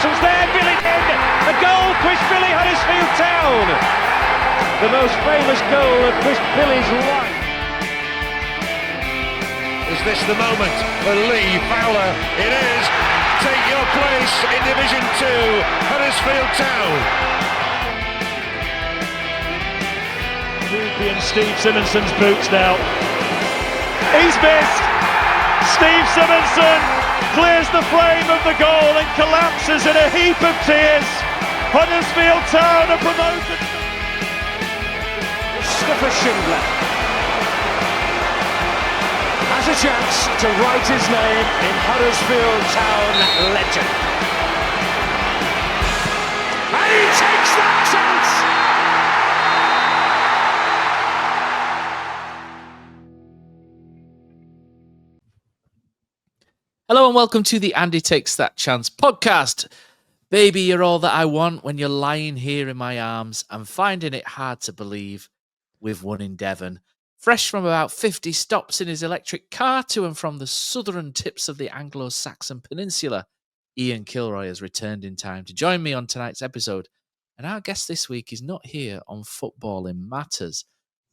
Thompson's there, Billy in. A goal, Chris Billy, Huddersfield Town. The most famous goal of Chris Billy's life. Is this the moment for Lee Fowler? It is. Take your place in Division 2, Huddersfield Town. Ruby and Steve Simonson's boots now. He's missed. Steve Simonson clears the frame of the goal and collapses in a heap of tears. Huddersfield Town are promoted. Mustafa Schindler has a chance to write his name in Huddersfield Town legend. And he takes that chance! Hello and welcome to the Andy Takes That Chance podcast. Baby, you're all that I want when you're lying here in my arms and finding it hard to believe we've won in Devon. Fresh from about 50 stops in his electric car to and from the southern tips of the Anglo-Saxon Peninsula, Ian Kilroy has returned in time to join me on tonight's episode. And our guest this week is not here on Footballing Matters.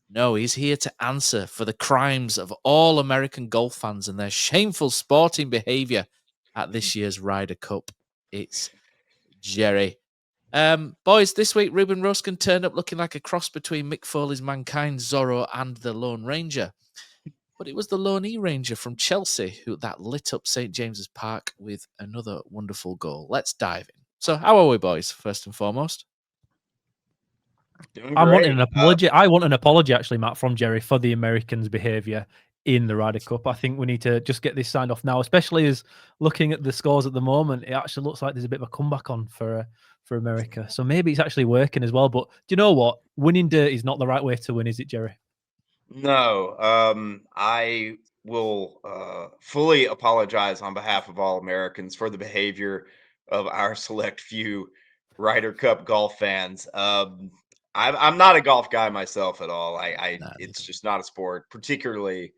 No, he's here to answer for the crimes of all American golf fans and their shameful sporting behaviour at this year's Ryder Cup. It's Jerry. Boys, this week Ruben Roskin turned up looking like a cross between Mick Foley's Mankind Zorro and the Lone Ranger. But it was the Lone E-Ranger from Chelsea that lit up St James's Park with another wonderful goal. Let's dive in. So how are we, boys, first and foremost? I want an apology. I want an apology, actually, Matt, from Jerry for the Americans' behaviour in the Ryder Cup. I think we need to just get this signed off now, especially as looking at the scores at the moment, it actually looks like there's a bit of a comeback on for America. So maybe it's actually working as well. But do you know what? Winning dirt is not the right way to win, is it, Jerry? No. I will fully apologize on behalf of all Americans for the behavior of our select few Ryder Cup golf fans. I'm not a golf guy myself at all. It's just not a sport, particularly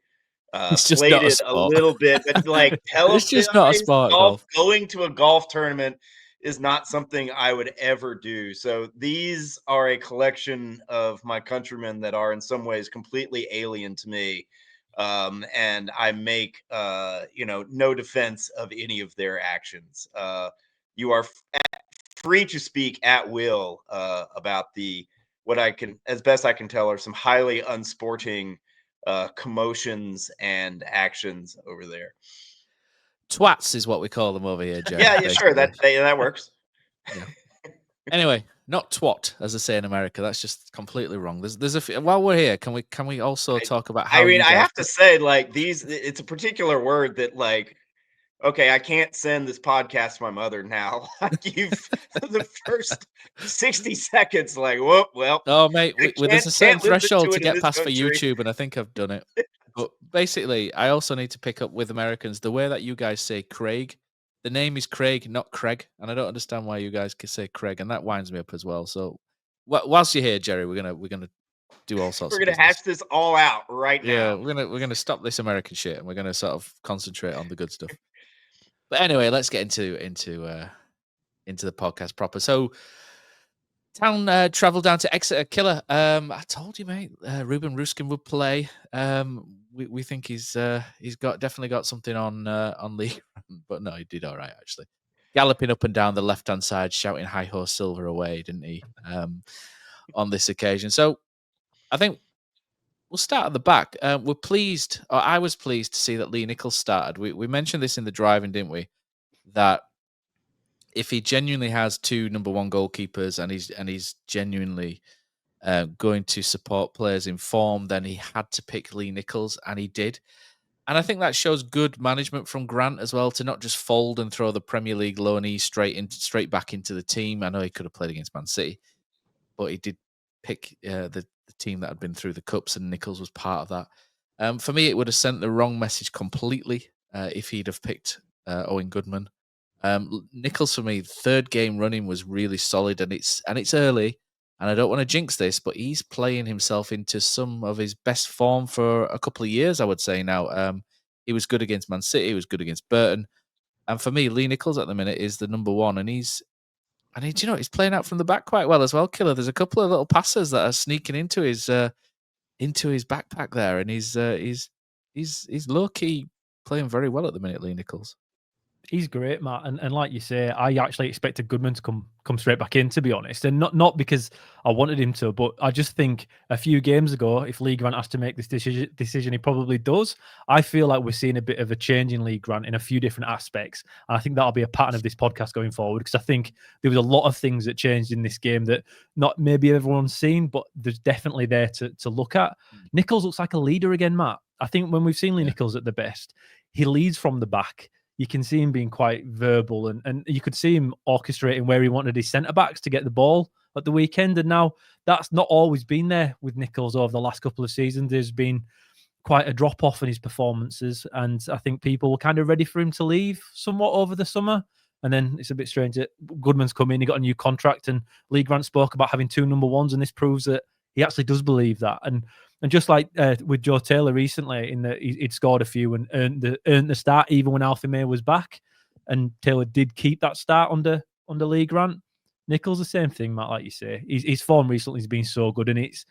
slated a little bit, but like it's just not a sport. Golf, going to a golf tournament is not something I would ever do. So these are a collection of my countrymen that are in some ways completely alien to me. And I make, no defense of any of their actions. You are free to speak at will about what I can, as best I can tell, are some highly unsporting commotions and actions over there. Twats is what we call them over here, Jerry. Yeah, sure. That works. Yeah. Anyway, not twat, as they say in America. That's just completely wrong. There's a few, while we're here, can we also talk about how? I mean, I have to say, like, it's a particular word that, like, okay, I can't send this podcast to my mother now. You've the first 60 seconds, like, whoop, well. Oh, mate, there's a certain threshold to get past for YouTube, and I think I've done it. But basically, I also need to pick up with Americans the way that you guys say Craig. The name is Craig, not Craig, and I don't understand why you guys can say Craig, and that winds me up as well. So, whilst you're here, Jerry, we're gonna do all sorts. We're gonna hash this all out right now. Yeah, we're gonna stop this American shit, and we're gonna sort of concentrate on the good stuff. But anyway, let's get into the podcast proper. So, Town travelled down to Exeter. Killer. I told you, mate. Ruben Ruskin would play. We think he's definitely got something on Lee, but no, he did all right actually. Galloping up and down the left hand side, shouting "Hi ho, Silver away!" didn't he? On this occasion. So, I think we'll start at the back. I was pleased to see that Lee Nichols started. We mentioned this in the driving, didn't we? That if he genuinely has two number one goalkeepers and he's genuinely going to support players in form, then he had to pick Lee Nichols, and he did. And I think that shows good management from Grant as well, to not just fold and throw the Premier League loanee straight back into the team. I know he could have played against Man City, but he did pick the team that had been through the Cups, and Nichols was part of that. For me, it would have sent the wrong message completely if he'd have picked Owen Goodman. Nichols, for me, third game running was really solid, and it's early, and I don't want to jinx this, but he's playing himself into some of his best form for a couple of years, I would say now. He was good against Man City, he was good against Burton. And for me, Lee Nichols at the minute is the number one, and he's playing out from the back quite well as well. Killer, there's a couple of little passes that are sneaking into his backpack there, and he's low key playing very well at the minute, Lee Nichols. He's great, Matt, and like you say, I actually expected Goodman to come straight back in, to be honest, and not because I wanted him to, but I just think a few games ago, if Lee Grant has to make this decision, he probably does. I feel like we're seeing a bit of a change in Lee Grant in a few different aspects, and I think that'll be a pattern of this podcast going forward, because I think there was a lot of things that changed in this game that not maybe everyone's seen, but there's definitely there to look at. Nichols looks like a leader again, Matt. I think when we've seen Lee Nichols at the best, he leads from the back. You can see him being quite verbal, and you could see him orchestrating where he wanted his centre-backs to get the ball at the weekend. And now that's not always been there with Nichols over the last couple of seasons. There's been quite a drop-off in his performances, and I think people were kind of ready for him to leave somewhat over the summer. And then it's a bit strange that Goodman's come in, he got a new contract, and Lee Grant spoke about having 2 number ones, and this proves that he actually does believe that. And just like with Joe Taylor recently, in that he'd scored a few and earned the start even when Alfie May was back, and Taylor did keep that start under Lee Grant. Nichols the same thing, Matt, like you say. His form recently has been so good, and it's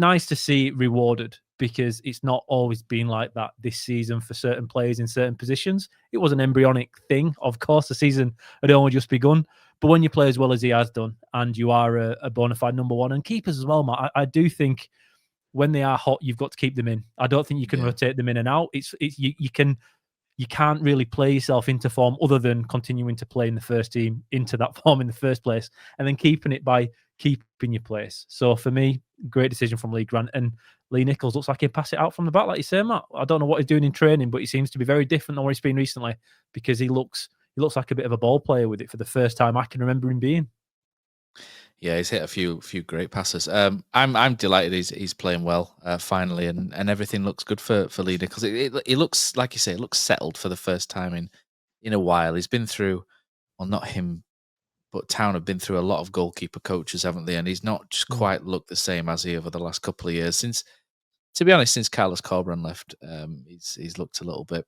nice to see it rewarded, because it's not always been like that this season for certain players in certain positions. It was an embryonic thing. Of course, the season had only just begun. But when you play as well as he has done, and you are a bona fide number one, and keepers as well, Matt, I do think when they are hot, you've got to keep them in. I don't think you can rotate them in and out. You can't really play yourself into form other than continuing to play in the first team into that form in the first place, and then keeping it by keeping your place. So for me, great decision from Lee Grant, and Lee Nichols looks like he'll pass it out from the back, like you say, Matt. I don't know what he's doing in training, but he seems to be very different than what he's been recently, because he looks like a bit of a ball player with it for the first time I can remember him being. Yeah, he's hit a few great passes. I'm delighted he's playing well finally, and everything looks good for Lee Nichols. It looks, like you say, it looks settled for the first time in a while. He's been through, well, not him, but Town have been through a lot of goalkeeper coaches, haven't they? And he's not just quite looked the same as he over the last couple of years. Since, to be honest, since Carlos Corberan left, he's looked a little bit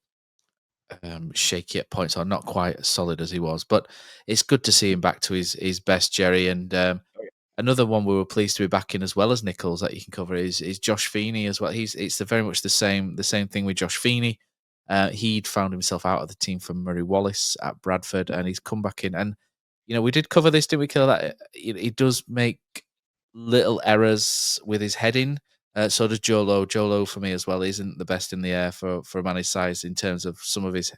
shaky at points, or not quite as solid as he was. But it's good to see him back to his best, Jerry. And another one we were pleased to be back in as well as Nichols that you can cover is Josh Feeney as well. It's very much the same thing with Josh Feeney. He'd found himself out of the team from Murray Wallace at Bradford, and he's come back in. And we did cover this, didn't we, Killer? That he does make little errors with his heading. So does Joe Lowe. Joe Lowe, for me as well, isn't the best in the air for a man his size in terms of some of his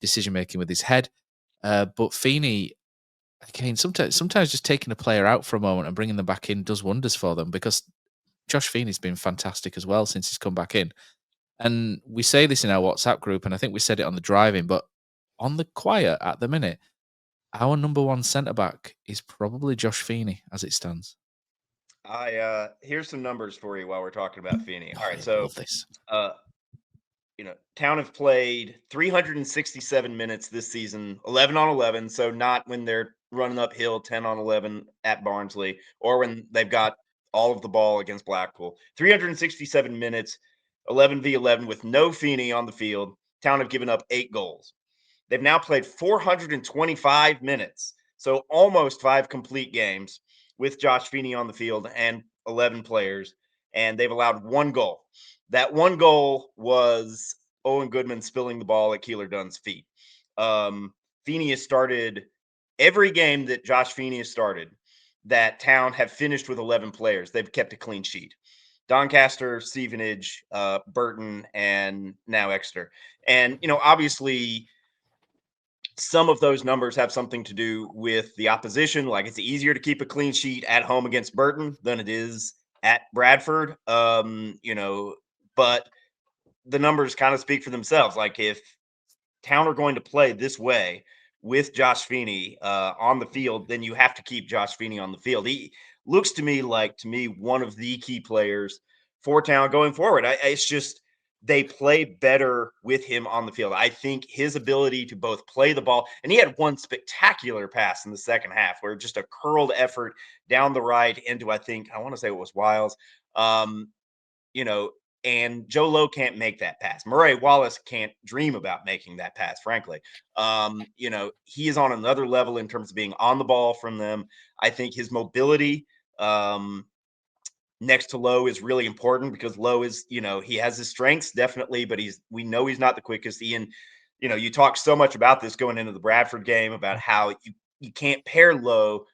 decision making with his head. But Feeney, again, sometimes just taking a player out for a moment and bringing them back in does wonders for them, because Josh Feeney's been fantastic as well since he's come back in. And we say this in our WhatsApp group, and I think we said it on the drive-in, but on the quiet at the minute, our number one centre-back is probably Josh Feeney as it stands. Here's some numbers for you while we're talking about Feeney. All right, I so love this. Town have played 367 minutes this season, 11 on 11. So not when they're running uphill 10 on 11 at Barnsley, or when they've got all of the ball against Blackpool. 367 minutes, 11v11 with no Feeney on the field. Town have given up 8 goals. They've now played 425 minutes, so almost 5 complete games with Josh Feeney on the field and 11 players, and they've allowed 1 goal. That 1 goal was Owen Goodman spilling the ball at Keeler Dunn's feet. Feeney has started every game that Josh Feeney has started that Town have finished with 11 players. They've kept a clean sheet. Doncaster, Stevenage, Burton, and now Exeter. And, obviously some of those numbers have something to do with the opposition. Like, it's easier to keep a clean sheet at home against Burton than it is at Bradford. But the numbers kind of speak for themselves. Like, if Town are going to play this way with Josh Feeney on the field, then you have to keep Josh Feeney on the field. He looks to me one of the key players for Town going forward. It's just they play better with him on the field. I think his ability to both play the ball, and he had one spectacular pass in the second half where just a curled effort down the right into, I want to say it was Wiles. and Joe Lowe can't make that pass. Murray Wallace can't dream about making that pass, frankly. He is on another level in terms of being on the ball from them. I think his mobility next to Lowe is really important because Lowe is, he has his strengths definitely, but we know he's not the quickest. Ian, you talked so much about this going into the Bradford game about how you can't pair Lowe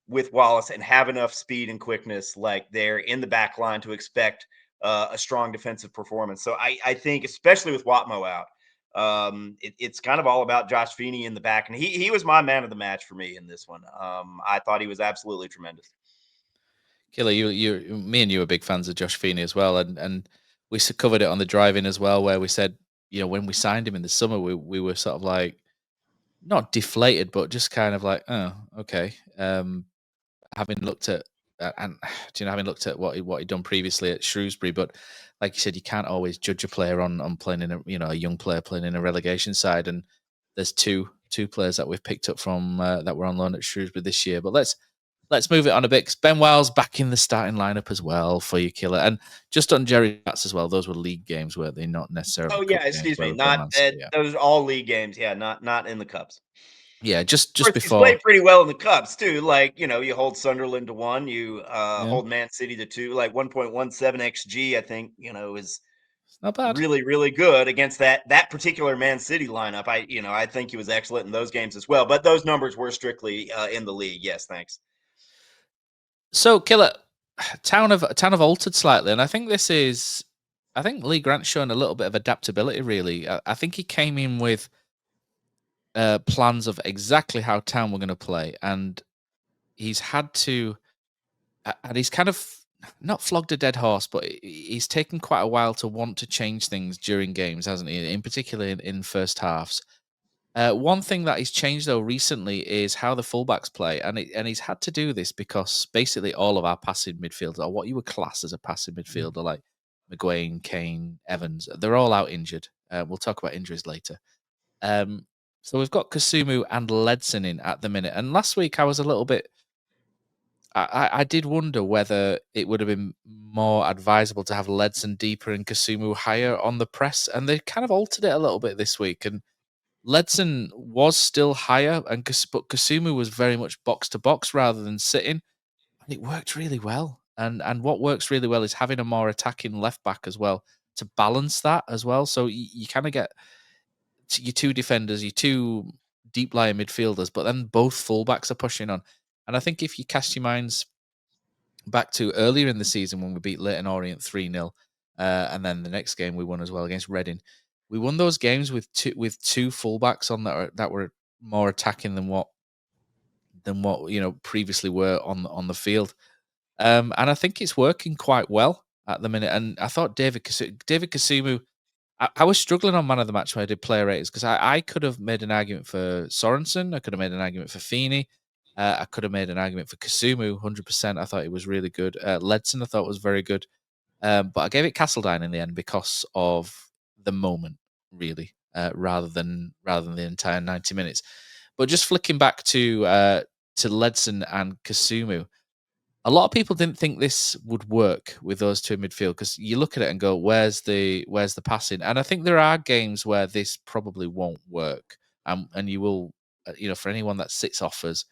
with Wallace and have enough speed and quickness like they're in the back line to expect a strong defensive performance. So I think, especially with Watmo out, it's kind of all about Josh Feeney in the back. And he was my man of the match for me in this one. I thought he was absolutely tremendous. Killer, me and you are big fans of Josh Feeney as well, and we covered it on the drive-in as well, where we said, when we signed him in the summer, we were sort of like not deflated, but just kind of like, oh, okay. Having looked at what he'd done previously at Shrewsbury, but like you said, you can't always judge a player on playing in a young player playing in a relegation side, and there's two players that we've picked up from that were on loan at Shrewsbury this year, but Let's move it on a bit, because Ben Wiles back in the starting lineup as well for you, Killer. And just on Jerry Bats as well, those were league games, weren't they? Not necessarily. Oh, yeah, excuse me. Not those are all league games. Yeah, not in the Cups. Yeah, just before. He's played pretty well in the Cups, too. Like, you hold Sunderland to 1, you hold Man City to 2, like 1.17 XG, I think, is not bad. Really, really good against that particular Man City lineup. I think he was excellent in those games as well. But those numbers were strictly in the league. Yes, thanks. So, Killer, Town have altered slightly, and I think Lee Grant's shown a little bit of adaptability. Really, I think he came in with plans of exactly how Town were going to play, and he's had to, and he's kind of not flogged a dead horse, but he's taken quite a while to want to change things during games, hasn't he? In particular, in first halves. One thing that he's changed though recently is how the fullbacks play, and he's had to do this because basically all of our passing midfielders, or what you would class as a passing midfielder, like McGuane, Kane, Evans, they're all out injured. We'll talk about injuries later. So we've got Kasumu and Ledson in at the minute. And last week I was a little bit, I did wonder whether it would have been more advisable to have Ledson deeper and Kasumu higher on the press, and they kind of altered it a little bit this week. And Ledson was still higher, but Kasumu was very much box to box rather than sitting, and it worked really well. And what works really well is having a more attacking left back as well to balance that as well. So you kind of get your two defenders, your two deep lying midfielders, but then both fullbacks are pushing on. And I think if you cast your minds back to earlier in the season when we beat Leyton Orient 3-0, and then the next game we won as well against Reading. We won those games with two fullbacks on that were more attacking than what previously were on the field, and I think it's working quite well at the minute. And I thought David Kasumu, I was struggling on man of the match when I did player ratings because I could have made an argument for Sorensen, I could have made an argument for Feeney, I could have made an argument for Kasumu 100%. I thought he was really good. Ledson I thought was very good, but I gave it Castledine in the end because of the moment, really, rather than the entire 90 minutes. But just flicking back to Ledson and Kasumu, a lot of people didn't think this would work with those two in midfield because you look at it and go, where's the passing? And I think there are games where this probably won't work, and you will, for anyone that sits offers,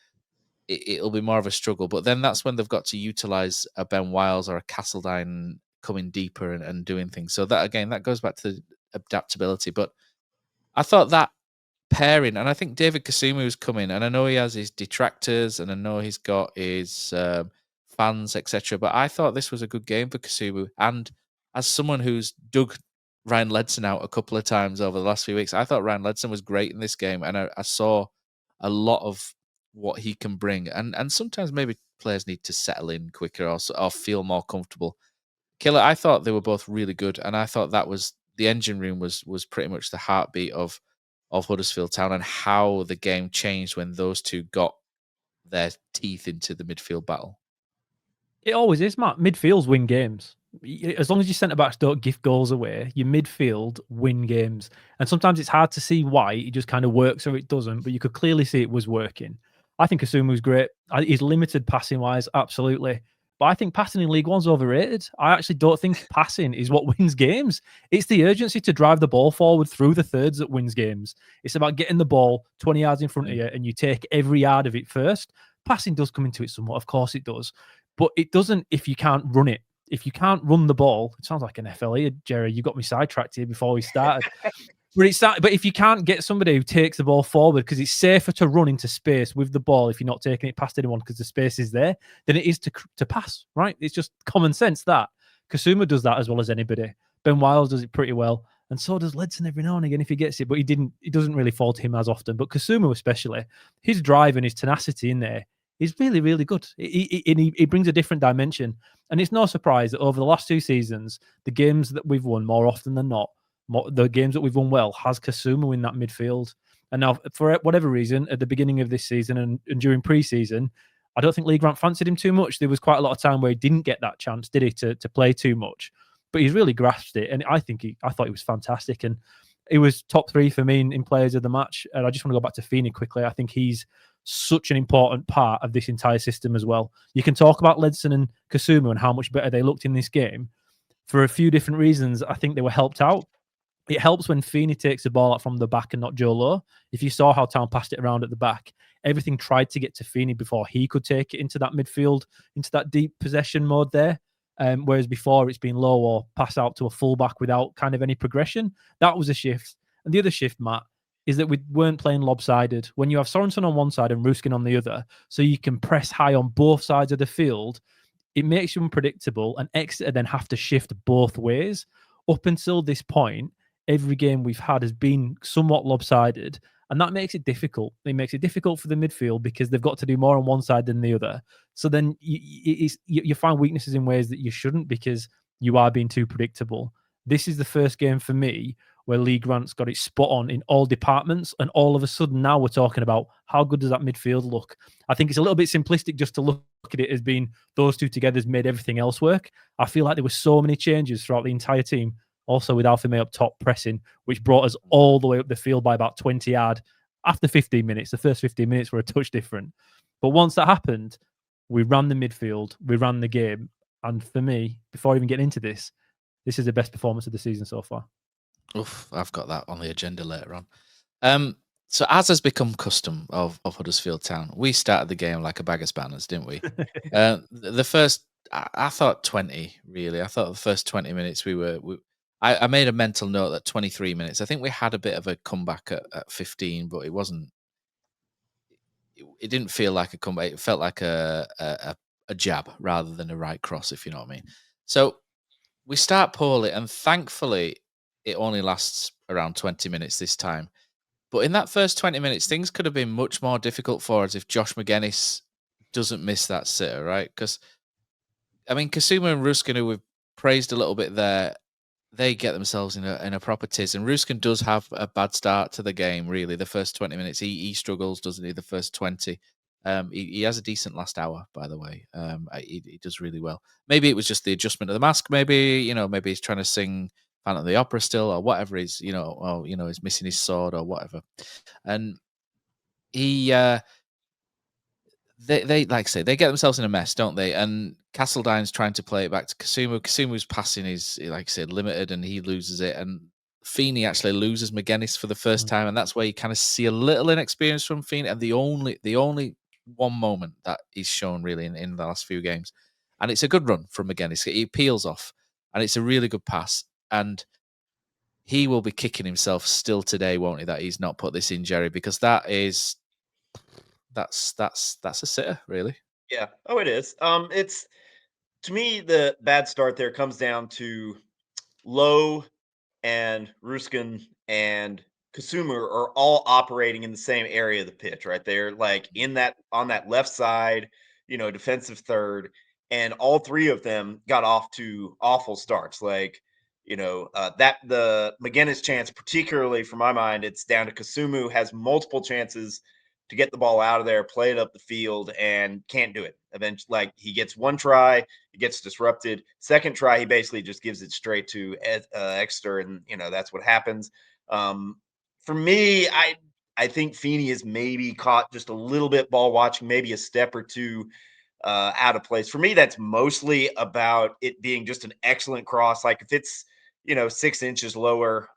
it'll be more of a struggle. But then that's when they've got to utilise a Ben Wiles or a Castledine coming deeper and doing things. So that again, that goes back to the adaptability. But I thought that pairing, and I think David Kasumu is coming, and I know he has his detractors, and I know he's got his fans, etc. But I thought this was a good game for Kasumu. And as someone who's dug Ryan Ledson out a couple of times over the last few weeks, I thought Ryan Ledson was great in this game, and I saw a lot of what he can bring. And sometimes maybe players need to settle in quicker or feel more comfortable. Killer, I thought they were both really good, and I thought that was the engine room was pretty much the heartbeat of Huddersfield Town and how the game changed when those two got their teeth into the midfield battle. It always is, Matt. Midfields win games. As long as your centre-backs don't give goals away, your midfield win games. And sometimes it's hard to see why. It just kind of works or it doesn't, but you could clearly see it was working. I think Kasumu was great. He's limited passing-wise, absolutely. But I think passing in League One's overrated. I actually don't think passing is what wins games. It's the urgency to drive the ball forward through the thirds that wins games. It's about getting the ball 20 yards in front of you and you take every yard of it first. Passing does come into it somewhat, of course it does. But it doesn't if you can't run it. If you can't run the ball, it sounds like an FLE, Jerry. You got me sidetracked here before we started. But if you can't get somebody who takes the ball forward, because it's safer to run into space with the ball if you're not taking it past anyone because the space is there, than it is to pass, right? It's just common sense that. Kasuma does that as well as anybody. Ben Wiles does it pretty well. And so does Ledson every now and again if he gets it, but it doesn't really fall to him as often. But Kasuma especially, his drive and his tenacity in there is really, really good. He brings a different dimension. And it's no surprise that over the last 2 seasons, the games that we've won more often than not, the games that we've won well, has Kasuma in that midfield. And now, for whatever reason, at the beginning of this season and during pre-season, I don't think Lee Grant fancied him too much. There was quite a lot of time where he didn't get that chance, did he, to play too much? But he's really grasped it, and I thought he was fantastic, and he was top 3 for me in players of the match. And I just want to go back to Feeney quickly. I think he's such an important part of this entire system as well. You can talk about Ledson and Kasuma and how much better they looked in this game for a few different reasons. I think they were helped out. It helps when Feeney takes the ball out from the back and not Joe Low. If you saw how Town passed it around at the back, everything tried to get to Feeney before he could take it into that midfield, into that deep possession mode there. Whereas before it's been low or pass out to a fullback without kind of any progression. That was a shift. And the other shift, Matt, is that we weren't playing lopsided. When you have Sorensen on one side and Ruskin on the other, so you can press high on both sides of the field, it makes you unpredictable, and Exeter then have to shift both ways. Up until this point, every game we've had has been somewhat lopsided, and that makes it difficult. It makes it difficult for the midfield because they've got to do more on one side than the other. So then you find weaknesses in ways that you shouldn't because you are being too predictable. This is the first game for me where Lee Grant's got it spot on in all departments, and all of a sudden now we're talking about how good does that midfield look. I think it's a little bit simplistic just to look at it as being those two together has made everything else work. I feel like there were so many changes throughout the entire team. Also with Alfie May up top pressing, which brought us all the way up the field by about 20 yards after 15 minutes. The first 15 minutes were a touch different. But once that happened, we ran the midfield, we ran the game. And for me, before even getting into this is the best performance of the season so far. Oof, I've got that on the agenda later on. So as has become custom of Huddersfield Town, we started the game like a bag of spanners, didn't we? The first, I thought 20, really. I thought the first 20 minutes I made a mental note that 23 minutes. I think we had a bit of a comeback at 15, but it wasn't. It didn't feel like a comeback. It felt like a jab rather than a right cross, if you know what I mean. So we start poorly, and thankfully, it only lasts around 20 minutes this time. But in that first 20 minutes, things could have been much more difficult for us if Josh McGuinness doesn't miss that sitter, right? Because, I mean, Kasuma and Ruskin, who we've praised a little bit there, they get themselves in a proper tiz. And Ruskin does have a bad start to the game, really. The first 20 minutes, he struggles, doesn't he? The first 20. He has a decent last hour, by the way. He does really well. Maybe it was just the adjustment of the mask. Maybe he's trying to sing Phantom of the Opera still, or whatever. He's he's missing his sword or whatever. And he, they like I say, they get themselves in a mess, don't they? And Castledine's trying to play it back to Kasuma. Kasuma's passing is, like I said, limited, and he loses it. And Feeney actually loses McGuinness for the first time, and that's where you kind of see a little inexperience from Feeney. And the only one moment that he's shown really in the last few games, and it's a good run from McGuinness. He peels off, and it's a really good pass. And he will be kicking himself still today, won't he? That he's not put this in, Jerry, because that's a sitter, really. Yeah. Oh, it is. It's, to me, the bad start there comes down to Lowe and Ruskin and Kasuma are all operating in the same area of the pitch, right? They're like on that left side, defensive third, and all three of them got off to awful starts. Like, that the McGuinness chance, particularly for my mind, it's down to Kasuma, who has multiple chances to get the ball out of there, play it up the field, and can't do it. Eventually, like, he gets one try, it gets disrupted. Second try, he basically just gives it straight to Exeter, and that's what happens. For me, I think Feeney is maybe caught just a little bit ball watching, maybe a step or two out of place. For me, that's mostly about it being just an excellent cross. Like if it's 6 inches lower,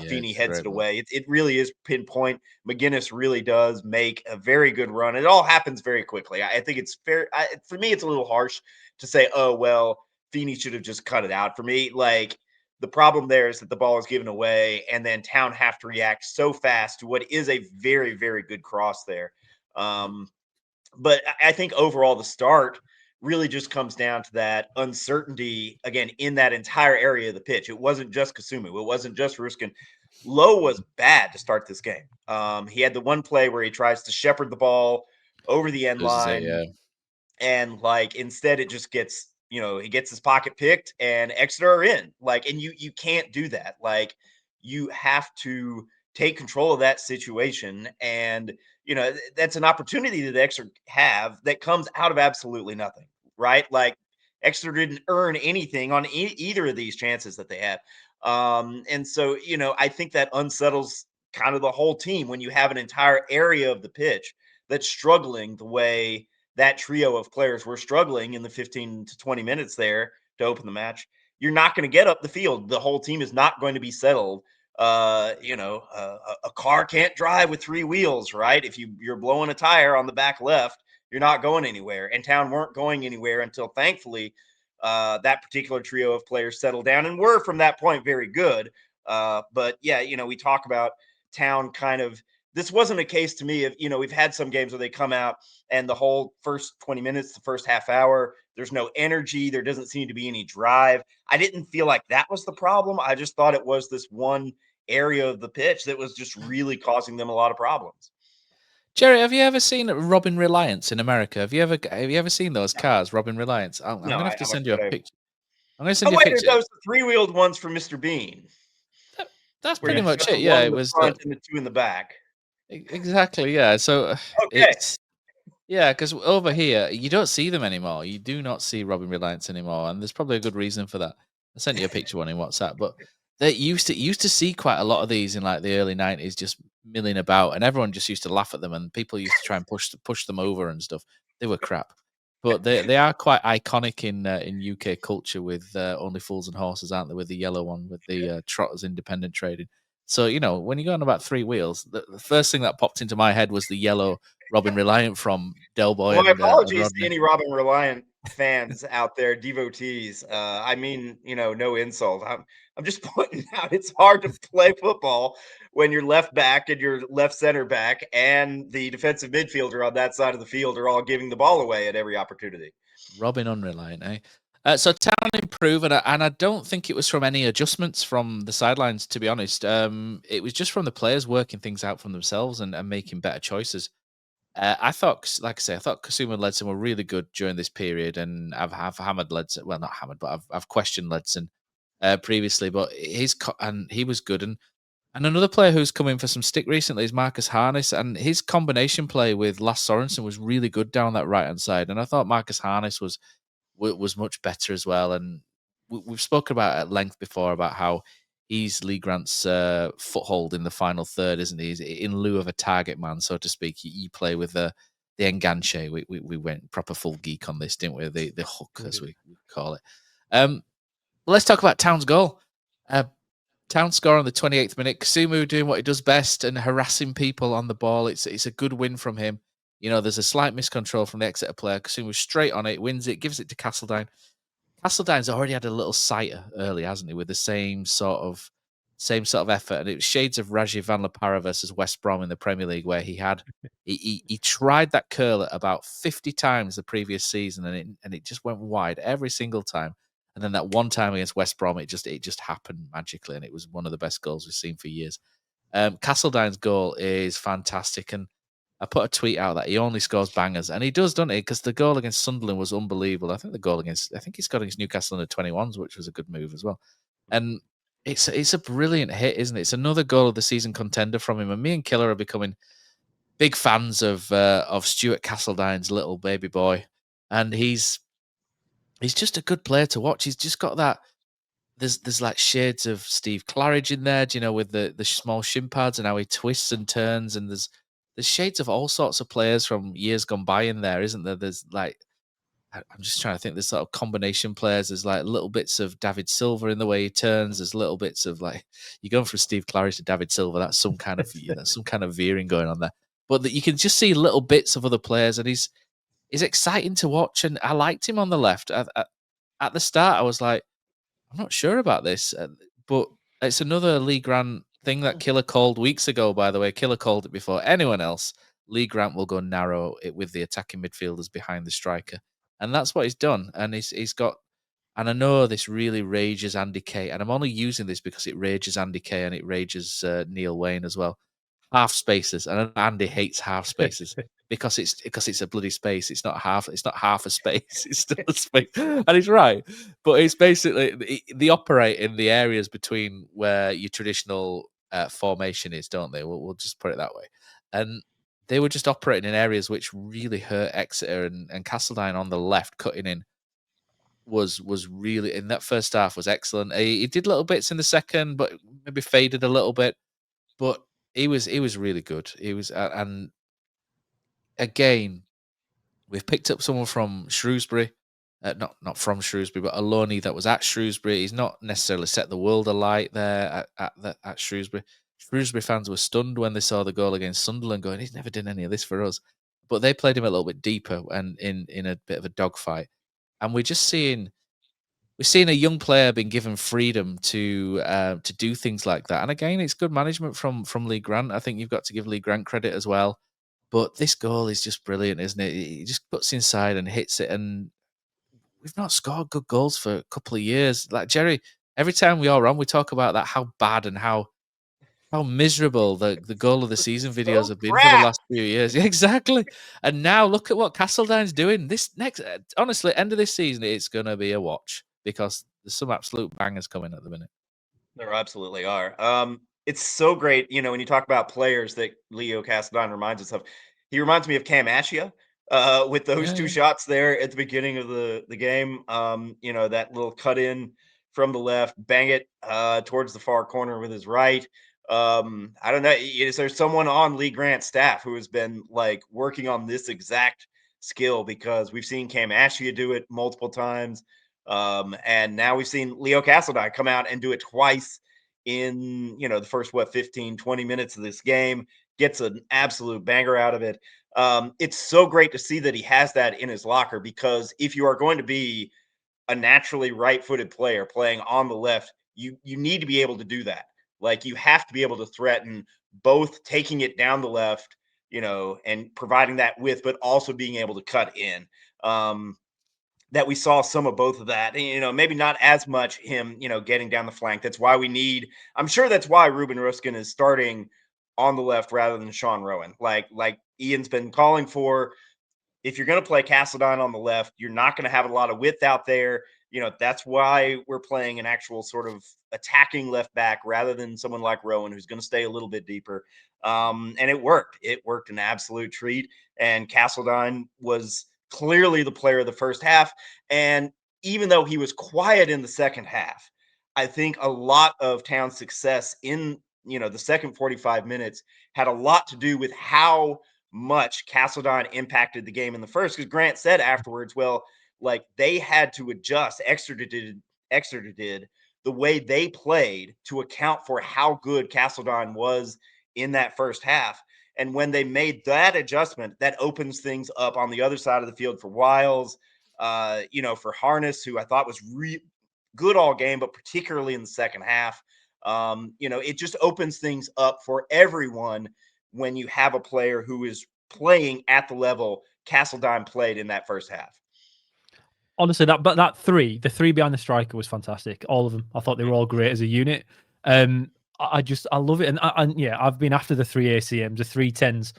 Feeney it's heads great it one. away. It really is pinpoint. McGinnis really does make a very good run. It all happens very quickly. I think it's fair. For me, it's a little harsh to say, oh, well, Feeney should have just cut it out. For me, like the problem there is that the ball is given away and then Town have to react so fast to what is a very, very good cross there. But I think overall the start really just comes down to that uncertainty again in that entire area of the pitch. It wasn't just Kasumu. It wasn't just Ruskin. Lowe was bad to start this game. He had the one play where he tries to shepherd the ball over the end Loses it, line, and like instead it just gets he gets his pocket picked and Exeter are in. Like, and you can't do that. Like, you have to take control of that situation, and that's an opportunity that Exeter have that comes out of absolutely nothing, right? Like, Exeter didn't earn anything on either of these chances that they had. And so I think that unsettles kind of the whole team when you have an entire area of the pitch that's struggling the way that trio of players were struggling in the 15 to 20 minutes there to open the match. You're not going to get up the field. The whole team is not going to be settled. A car can't drive with 3 wheels, right? If you're blowing a tire on the back left, you're not going anywhere. And Town weren't going anywhere until thankfully that particular trio of players settled down and were from that point very good. But yeah, we talk about Town kind of. This wasn't a case to me of, we've had some games where they come out and the whole first 20 minutes, the first half hour, there's no energy. There doesn't seem to be any drive. I didn't feel like that was the problem. I just thought it was this one area of the pitch that was just really causing them a lot of problems. Jerry, have you ever seen Robin Reliance in America? Have you ever seen those cars, Robin Reliance? I'm No, gonna have to I'm send you a afraid. picture. I'm gonna send Oh, you a wait, are picture. those the 3-wheeled ones from Mr. Bean? That- That's Where pretty you just much got it. the Yeah, one in it the was front and the 2 in the back. exactly. Yeah, so Okay. it's yeah, because over here you don't see them anymore. You do not see Robin Reliance anymore, and there's probably a good reason for that. I sent you a picture one in WhatsApp, but they used to see quite a lot of these in like the early '90s, just milling about, and everyone just used to laugh at them, and people used to try and push them over and stuff. They were crap, but they are quite iconic in UK culture with Only Fools and Horses, aren't they? With the yellow one with the Trotters Independent Trading. So when you go on about 3 wheels, the first thing that popped into my head was the yellow Robin Reliant from Del Boy Well, my and apologies to Rodney. any Robin Reliant fans out there, devotees. I mean, no insult. I'm just pointing out it's hard to play football when your left back and your left center back and the defensive midfielder on that side of the field are all giving the ball away at every opportunity. Robin Unreliant, eh? So Town improve, and I don't think it was from any adjustments from the sidelines, to be honest. It was just from the players working things out from themselves and making better choices. I thought, like I say, I thought Kasuma and Ledson were really good during this period, and I've hammered Ledson. Well, not hammered, but I've questioned Ledson previously, but and he was good. And another player who's come in for some stick recently is Marcus Harness, and his combination play with Lasse Sorensen was really good down that right hand side. And I thought Marcus Harness was much better as well. And we've spoken about at length before about how he's Lee Grant's foothold in the final third, isn't he? He's in lieu of a target man, so to speak. You play with the enganche. We went proper full geek on this, didn't we? The hook, as we call it. Let's talk about Town's goal. Town score on the 28th minute. Kasumu doing what he does best and harassing people on the ball. It's a good win from him. There's a slight miscontrol from the Exeter player. Kasumu straight on it, wins it, gives it to Castledine. Castledine's already had a little sighter early, hasn't he, with the same sort of effort. And it was shades of Rajiv Van La Parra versus West Brom in the Premier League, where he tried that curler about 50 times the previous season, and it just went wide every single time. And then that one time against West Brom, it just happened magically, and it was one of the best goals we've seen for years. Castledyne's goal is fantastic, and I put a tweet out that he only scores bangers, and he does, doesn't he? Because the goal against Sunderland was unbelievable. I think he scored against Newcastle in the 21s, which was a good move as well. And it's a brilliant hit, isn't it? It's another goal of the season contender from him, and me and Killer are becoming big fans of Stuart Castledyne's little baby boy, and he's just a good player to watch. He's just got that. There's like shades of Steve Claridge in there, with the small shin pads and how he twists and turns, and there's shades of all sorts of players from years gone by in there, isn't there? There's like I'm just trying to think. There's sort of combination players. There's like little bits of David Silva in the way he turns. There's little bits of like you're going from Steve Claridge to David Silva. That's some kind of veering going on there. But that you can just see little bits of other players, and he's exciting to watch. And I liked him on the left at the start. I was like, I'm not sure about this, but it's another Lee Grant thing that Killer called weeks ago. By the way, Killer called it before anyone else. Lee Grant will go narrow it with the attacking midfielders behind the striker. And that's what he's done. And he's got, and I know this really rages Andy Kay, and I'm only using this because it rages Andy Kay and it rages Neil Wayne as well. Half spaces, and Andy hates half spaces because it's a bloody space. It's not half a space. It's still a space, and he's right. But it's basically they operate in the areas between where your traditional formation is, don't they? We'll just put it that way. And they were just operating in areas which really hurt Exeter, and Castledine on the left cutting in was really, in that first half, was excellent. He did little bits in the second, but maybe faded a little bit. But he was really good. He was, and again, we've picked up someone from Shrewsbury, not from Shrewsbury, but a loanee that was at Shrewsbury. He's not necessarily set the world alight there at Shrewsbury. Shrewsbury fans were stunned when they saw the goal against Sunderland, going, he's never done any of this for us. But they played him a little bit deeper and in a bit of a dogfight. And we're seeing a young player being given freedom to do things like that. And again, it's good management from Lee Grant. I think you've got to give Lee Grant credit as well. But this goal is just brilliant, isn't it? He just puts inside and hits it. And we've not scored good goals for a couple of years. Like, Jerry, every time we are on, we talk about that, how bad and how miserable the goal of the season videos have been for the last few years. Exactly. And now look at what Castledine's doing. This next, honestly, end of this season, it's going to be a watch because there's some absolute bangers coming at the minute. There absolutely are. It's so great, when you talk about players that Leo Castledine reminds us of. He reminds me of Cam Ashia with those two shots there at the beginning of the game. That little cut in from the left, bang it towards the far corner with his right. I don't know. Is there someone on Lee Grant's staff who has been like working on this exact skill? Because we've seen Cam Ashia do it multiple times. And now we've seen Leo Castledine come out and do it twice in, the first, 15, 20 minutes of this game, gets an absolute banger out of it. It's so great to see that he has that in his locker, because if you are going to be a naturally right-footed player playing on the left, you need to be able to do that. Like, you have to be able to threaten both taking it down the left, and providing that width, but also being able to cut in. That we saw some of both of that, maybe not as much him, getting down the flank. That's why I'm sure that's why Ruben Ruskin is starting on the left rather than Sean Rowan. Like Ian's been calling for, if you're going to play Castledine on the left, you're not going to have a lot of width out there. That's why we're playing an actual sort of attacking left back rather than someone like Rowan, who's going to stay a little bit deeper. And it worked. It worked an absolute treat. And Castledine was clearly the player of the first half. And even though he was quiet in the second half, I think a lot of Town's success in, the second 45 minutes had a lot to do with how much Castledine impacted the game in the first. Because Grant said afterwards, well, like, they had to adjust, Exeter did the way they played to account for how good Castledine was in that first half. And when they made that adjustment, that opens things up on the other side of the field for Wiles, for Harness, who I thought was good all game, but particularly in the second half. It just opens things up for everyone when you have a player who is playing at the level Castledine played in that first half. Honestly, the three behind the striker was fantastic. All of them. I thought they were all great as a unit. I love it. And I've been after the three ACMs, the 310s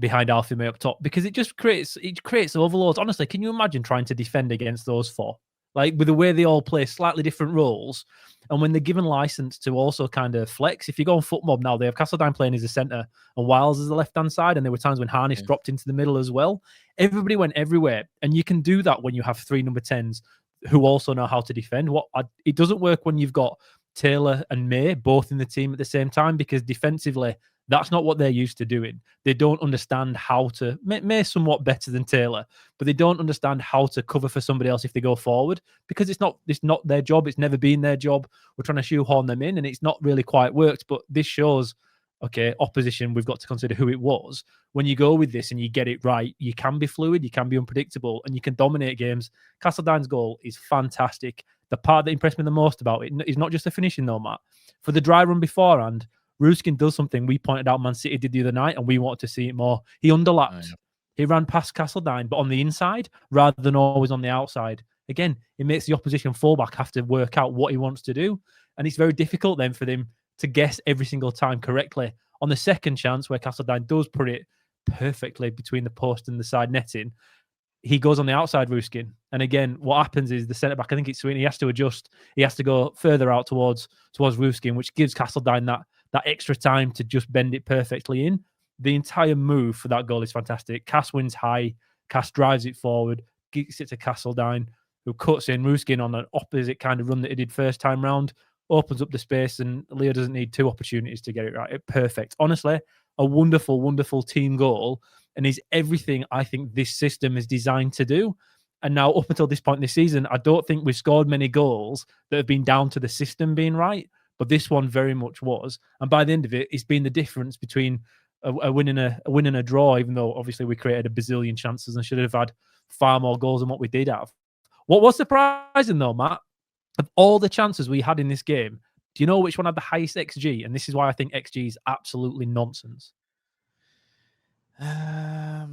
behind Alfie May up top, because it creates overloads. Honestly, can you imagine trying to defend against those four? Like, with the way they all play slightly different roles, and when they're given license to also kind of flex. If you go on FootMob now, they have Castledine playing as a centre and Wiles as the left-hand side, and there were times when Harness dropped into the middle as well. Everybody went everywhere, and you can do that when you have three number 10s who also know how to defend. It doesn't work when you've got Taylor and May both in the team at the same time, because defensively, that's not what they're used to doing. They don't understand how to, May somewhat better than Taylor, but they don't understand how to cover for somebody else if they go forward, because it's not their job. It's never been their job. We're trying to shoehorn them in, and it's not really quite worked. But this shows, okay, opposition, we've got to consider who it was. When you go with this and you get it right, you can be fluid, you can be unpredictable, and you can dominate games. Castledine's goal is fantastic. The part that impressed me the most about it is not just the finishing though, Matt. For the dry run beforehand, Ruskin does something we pointed out Man City did the other night, and we wanted to see it more. He underlapped. Oh, yeah. He ran past Castledine, but on the inside rather than always on the outside. Again, it makes the opposition fullback have to work out what he wants to do. And it's very difficult then for them to guess every single time correctly. On the second chance, where Castledine does put it perfectly between the post and the side netting, he goes on the outside, Ruskin. And again, what happens is the centre-back, I think it's Sweeney, he has to adjust. He has to go further out towards Ruskin, which gives Castledine that extra time to just bend it perfectly in. The entire move for that goal is fantastic. Cass wins high. Cass drives it forward, gets it to Castledine, who cuts in. Ruskin on an opposite kind of run that he did first time round, opens up the space, and Leo doesn't need two opportunities to get it right. Perfect. Honestly, a wonderful, wonderful team goal, and is everything I think this system is designed to do. And now, up until this point in the season, I don't think we've scored many goals that have been down to the system being right, but this one very much was. And by the end of it, it's been the difference between a win and a draw, even though obviously we created a bazillion chances and should have had far more goals than what we did have. What was surprising though, Matt, of all the chances we had in this game, do you know which one had the highest XG? And this is why I think XG is absolutely nonsense. The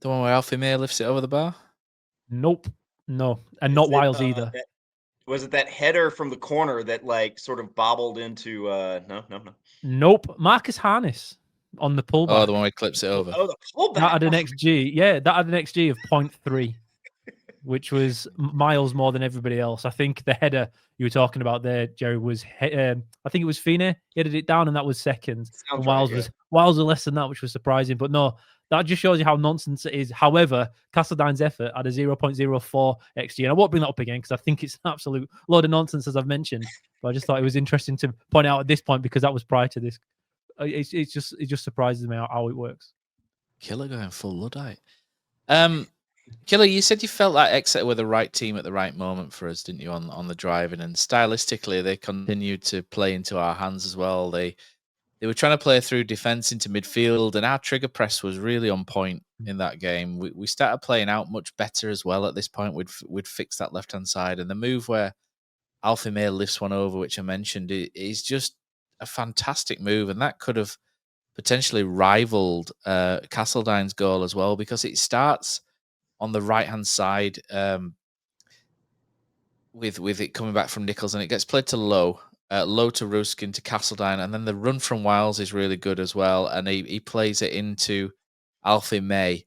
one where Alfie May lifts it over the bar? Nope. No. And not Wiles either. Was it that header from the corner that like sort of bobbled into no. Nope. Marcus Harness on the pullback. Oh, the one where he clips it over. Oh, the pullback. That had an XG. Yeah, that had an XG of 0.3, which was miles more than everybody else. I think the header you were talking about there, Jerry, was I think it was Fine. He headed it down, and that was second. And Wiles was less than that, which was surprising. But no, that just shows you how nonsense it is. However, Castledine's effort had a 0.04 XG, and I won't bring that up again because I think it's an absolute load of nonsense, as I've mentioned. But I just thought it was interesting to point out at this point because that was prior to this. It just surprises me how it works. Killer going full Luddite. Killer, you said you felt like Exeter were the right team at the right moment for us, didn't you, on the driving? And stylistically, they continued to play into our hands as well. They were trying to play through defence into midfield, and our trigger press was really on point in that game. We started playing out much better as well at this point. We'd fixed that left-hand side. And the move where Alfie May lifts one over, which I mentioned, is just a fantastic move. And that could have potentially rivaled Castledine's goal as well, because it starts on the right-hand side with it coming back from Nichols, and it gets played to Low to Ruskin to Castledine, and then the run from Wiles is really good as well, and he plays it into Alfie May,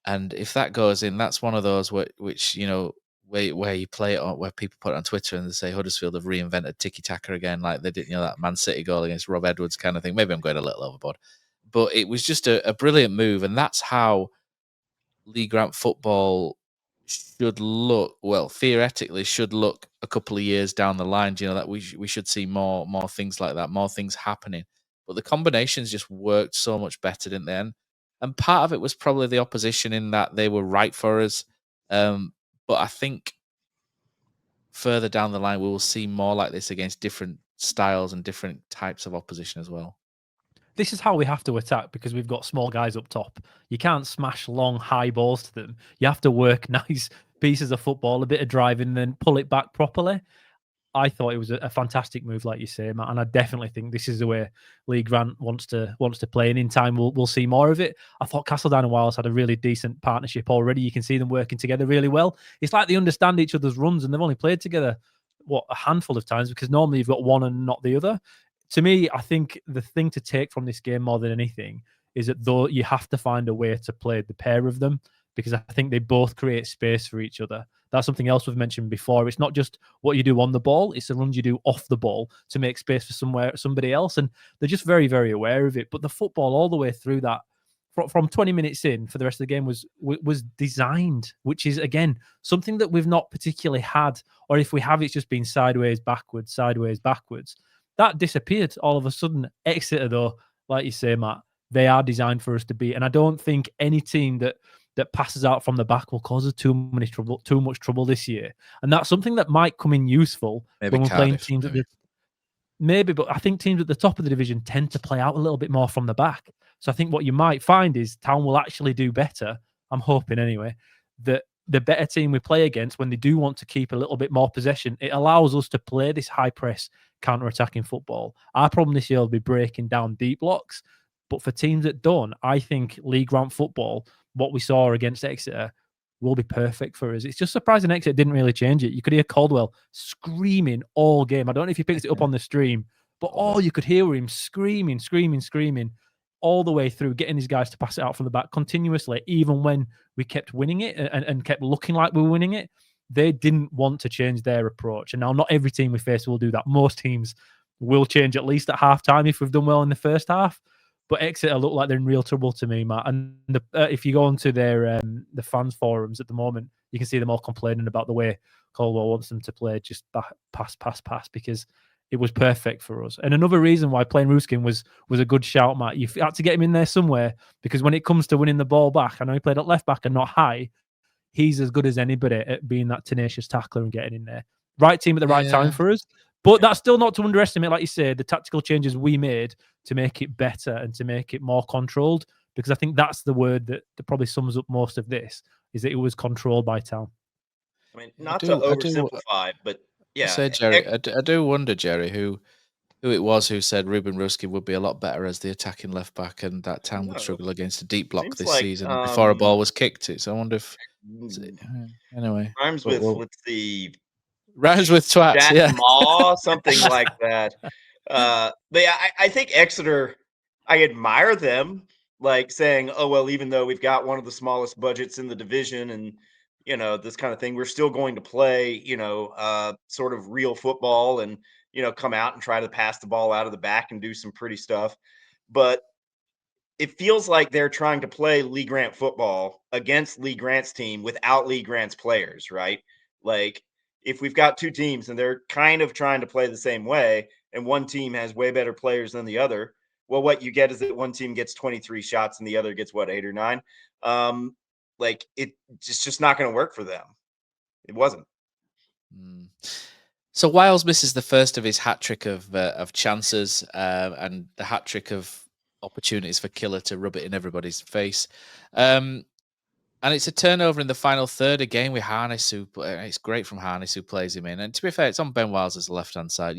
and if that goes in, that's one of those where you play it on, where people put it on Twitter and they say Huddersfield have reinvented tiki-taka again, like they did, that Man City goal against Rob Edwards kind of thing. Maybe I'm going a little overboard, but it was just a brilliant move, and that's how Lee Grant football should look. Well, theoretically, should look a couple of years down the line. That we should see more things like that, more things happening. But the combinations just worked so much better, didn't they? And part of it was probably the opposition in that they were right for us. But I think further down the line, we will see more like this against different styles and different types of opposition as well. This is how we have to attack because we've got small guys up top. You can't smash long, high balls to them. You have to work nice pieces of football, a bit of driving, then pull it back properly. I thought it was a fantastic move, like you say, Matt, and I definitely think this is the way Lee Grant wants to play, and in time we'll see more of it. I thought Castledine and Wiles had a really decent partnership already. You can see them working together really well. It's like they understand each other's runs, and they've only played together, a handful of times, because normally you've got one and not the other. To me, I think the thing to take from this game more than anything is that though you have to find a way to play the pair of them, because I think they both create space for each other. That's something else we've mentioned before. It's not just what you do on the ball, it's the runs you do off the ball to make space for somebody else. And they're just very, very aware of it. But the football all the way through that, from 20 minutes in for the rest of the game was designed, which is, again, something that we've not particularly had. Or if we have, it's just been sideways, backwards. That disappeared all of a sudden. Exeter, though, like you say, Matt, they are designed for us to beat. And I don't think any team that passes out from the back will cause us too much trouble this year. And that's something that might come in useful Maybe when we're playing Cardiff, teams maybe. Maybe, but I think teams at the top of the division tend to play out a little bit more from the back. So I think what you might find is Town will actually do better. I'm hoping anyway, that the better team we play against, when they do want to keep a little bit more possession, it allows us to play this high press counter-attacking football. Our problem this year will be breaking down deep blocks. But for teams that don't, I think league round football, what we saw against Exeter, will be perfect for us. It's just surprising Exeter didn't really change it. You could hear Caldwell screaming all game. I don't know if you picked it up on the stream, but all you could hear were him screaming all the way through, getting these guys to pass it out from the back continuously, even when we kept winning it and kept looking like we were winning it. They didn't want to change their approach. And now not every team we face will do that. Most teams will change at least at half-time if we've done well in the first half. But Exeter look like they're in real trouble to me, Matt. And if you go onto their the fans forums at the moment, you can see them all complaining about the way Caldwell wants them to play, just pass, because it was perfect for us. And another reason why playing Ruskin was a good shout, Matt. You had to get him in there somewhere, because when it comes to winning the ball back, I know he played at left back and not high. He's as good as anybody at being that tenacious tackler and getting in there. Right team at the right time for us. But that's still not to underestimate, like you say, the tactical changes we made to make it better and to make it more controlled, because I think that's the word that probably sums up most of this, is that it was controlled by Town. I mean, not to oversimplify, but yeah. Say, Jerry, I do wonder, Jerry, who it was who said Ruben Ruskin would be a lot better as the attacking left back, and that Town would struggle against a deep block this season before a ball was kicked. So I wonder if anyway rhymes with let's see. Rhymes with twat, yeah. Maw, something like that. But yeah, I think Exeter, I admire them, like saying, oh, well, even though we've got one of the smallest budgets in the division and, this kind of thing, we're still going to play, sort of real football and, come out and try to pass the ball out of the back and do some pretty stuff. But it feels like they're trying to play Lee Grant football against Lee Grant's team without Lee Grant's players, right? Like, if we've got two teams and they're kind of trying to play the same way and one team has way better players than the other, well, what you get is that one team gets 23 shots and the other gets 8 or 9. It's just not going to work for them. It wasn't. So Wiles misses the first of his hat trick of chances and the hat trick of opportunities for Killer to rub it in everybody's face. And it's a turnover in the final third again with Harness, it's great from Harness who plays him in. And to be fair, it's on Ben Wiles as the left-hand side.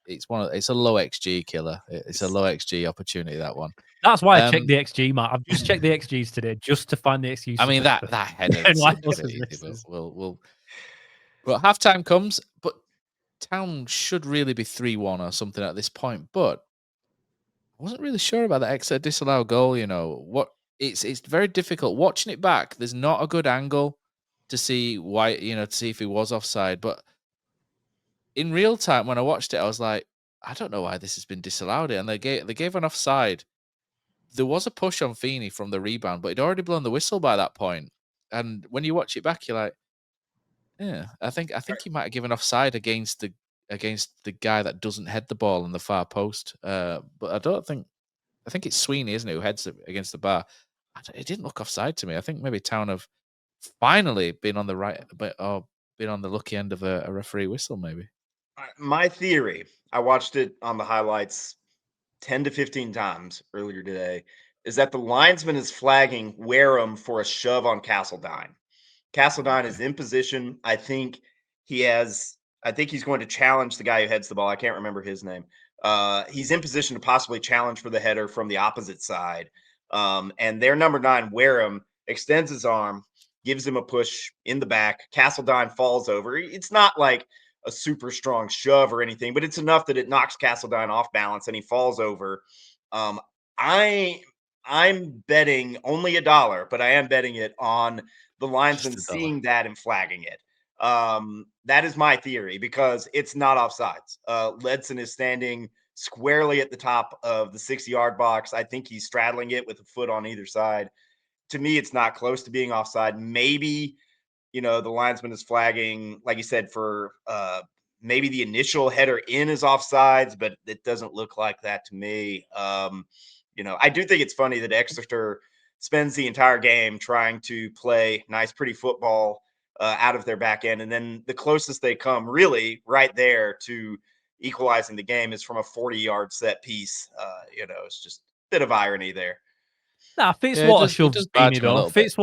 It's a low XG killer. It's a low XG opportunity, that one. That's why I checked the XG, Matt. I've just checked the XGs today just to find the excuse. I mean, that header. Well, halftime comes, but Town should really be 3-1 or something at this point. But I wasn't really sure about that Exeter disallowed goal. It's very difficult watching it back. There's not a good angle to see why, to see if he was offside. But in real time, when I watched it, I was like, I don't know why this has been disallowed. And they gave an offside. There was a push on Feeney from the rebound, but he'd already blown the whistle by that point. And when you watch it back, you're like, yeah, I think he might have given offside against the guy that doesn't head the ball in the far post. But I think it's Sweeney, isn't it, who heads it against the bar. It didn't look offside to me. I think maybe Town have finally been on the right, or been on the lucky end of a referee whistle, maybe. My theory, I watched it on the highlights 10 to 15 times earlier today, is that the linesman is flagging Wareham for a shove on Castledine. Castledine is in position. I think he's going to challenge the guy who heads the ball. I can't remember his name. He's in position to possibly challenge for the header from the opposite side. And their number 9, Wareham, extends his arm, gives him a push in the back. Castledine falls over. It's not like a super strong shove or anything, but it's enough that it knocks Castledine off balance and he falls over. I'm betting only $1, but I am betting it on the linesman seeing that and flagging it. That is my theory, because it's not offsides. Ledson is standing squarely at the top of the 6-yard box. I think he's straddling it with a foot on either side. To me, it's not close to being offside. Maybe, the linesman is flagging, like you said, for maybe the initial header in is offsides, but it doesn't look like that to me. I do think it's funny that Exeter spends the entire game trying to play nice, pretty football out of their back end. And then the closest they come really right there to equalizing the game is from a 40-yard set piece. It's just a bit of irony there. Nah, Yeah, it Fitzwater does shoves badge Feeney him a though. little bit.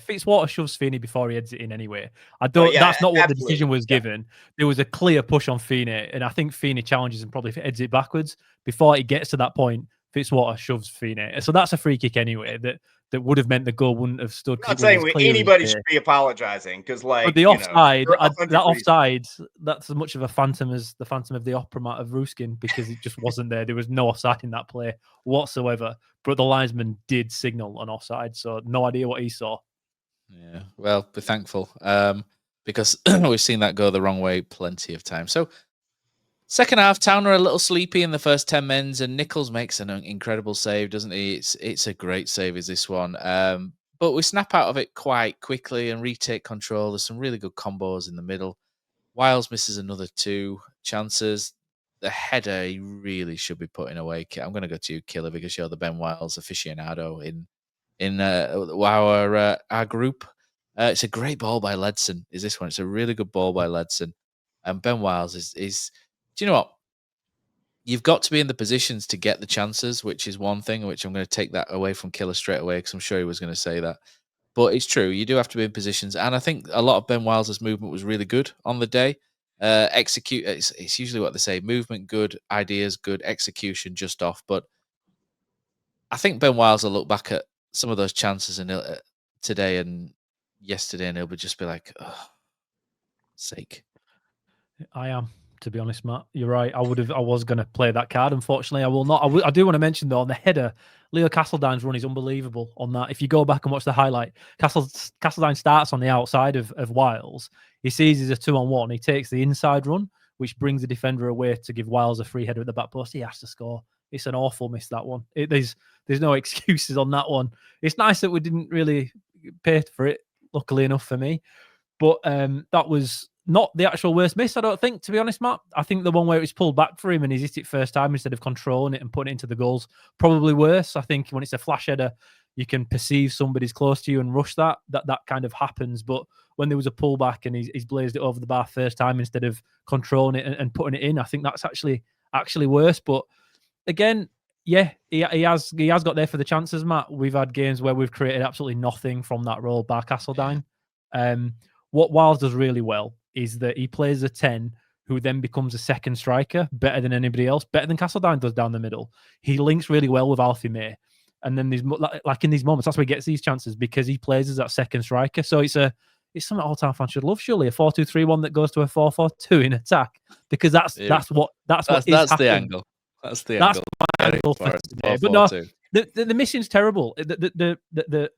Fitzwater shoves Feeney before he heads it in anyway. Oh, yeah, That's not what the absolutely. decision was Yeah. given. There was a clear push on Feeney, and I think Feeney challenges and probably heads it backwards. Before it gets to that point, Fitzwater shoves Feeney. So that's a free kick anyway. That would have meant the goal wouldn't have stood. I'm not saying anybody should be apologizing because, But the offside, there are 100 reasons. that's as much of a phantom as the Phantom of the Opera Matt of Ruskin, because it just wasn't there. There was no offside in that play whatsoever. But the linesman did signal an offside, so no idea what he saw. Yeah, well, be thankful because we've seen that go the wrong way plenty of times. So, second half, Town are a little sleepy in the first 10 minutes, and Nichols makes an incredible save, doesn't he? It's a great save, is this one. But we snap out of it quite quickly and retake control. There's some really good combos in the middle. Wiles misses another 2 chances. The header he really should be putting away. I'm going to go to you, Killer, because you're the Ben Wiles aficionado in our group. It's a great ball by Ledson. Is this one? It's a really good ball by Ledson, and Ben Wiles is. Do you know what? You've got to be in the positions to get the chances, which is one thing. Which I'm going to take that away from Killer straight away because I'm sure he was going to say that. But it's true. You do have to be in positions, and I think a lot of Ben Wiles' movement was really good on the day. Execute. It's usually what they say: movement good, ideas good, execution just off. But I think Ben Wiles will look back at some of those chances and today and yesterday, and he'll just be like, "Oh, sake." I am, to be honest, Matt. You're right. I was going to play that card. Unfortunately, I will not. I do want to mention though, on the header, Leo Castledine's run is unbelievable on that. If you go back and watch the highlight, Castledine starts on the outside of Wiles. He sees he's a 2-on-1. He takes the inside run, which brings the defender away to give Wiles a free header at the back post. He has to score. It's an awful miss, that one. There's no excuses on that one. It's nice that we didn't really pay for it, luckily enough for me. But that was not the actual worst miss, I don't think, to be honest, Matt. I think the one where it was pulled back for him and he's hit it first time instead of controlling it and putting it into the goals, probably worse. I think when it's a flash header, you can perceive somebody's close to you and rush that kind of happens. But when there was a pullback and he's blazed it over the bar first time instead of controlling it and putting it in, I think that's actually worse. But again, yeah, he has got there for the chances, Matt. We've had games where we've created absolutely nothing from that role, bar Castledine. What Wiles does really well is that he plays a 10 who then becomes a second striker, better than anybody else, better than Castledine does down the middle. He links really well with Alfie May. And then like in these moments, that's where he gets these chances because he plays as that second striker. So it's something all-time fans should love, surely, a 4-2-3-1 that goes to a 4-4-2 in attack, because that's the angle. That's the angle. For today. But no, the missing's terrible. The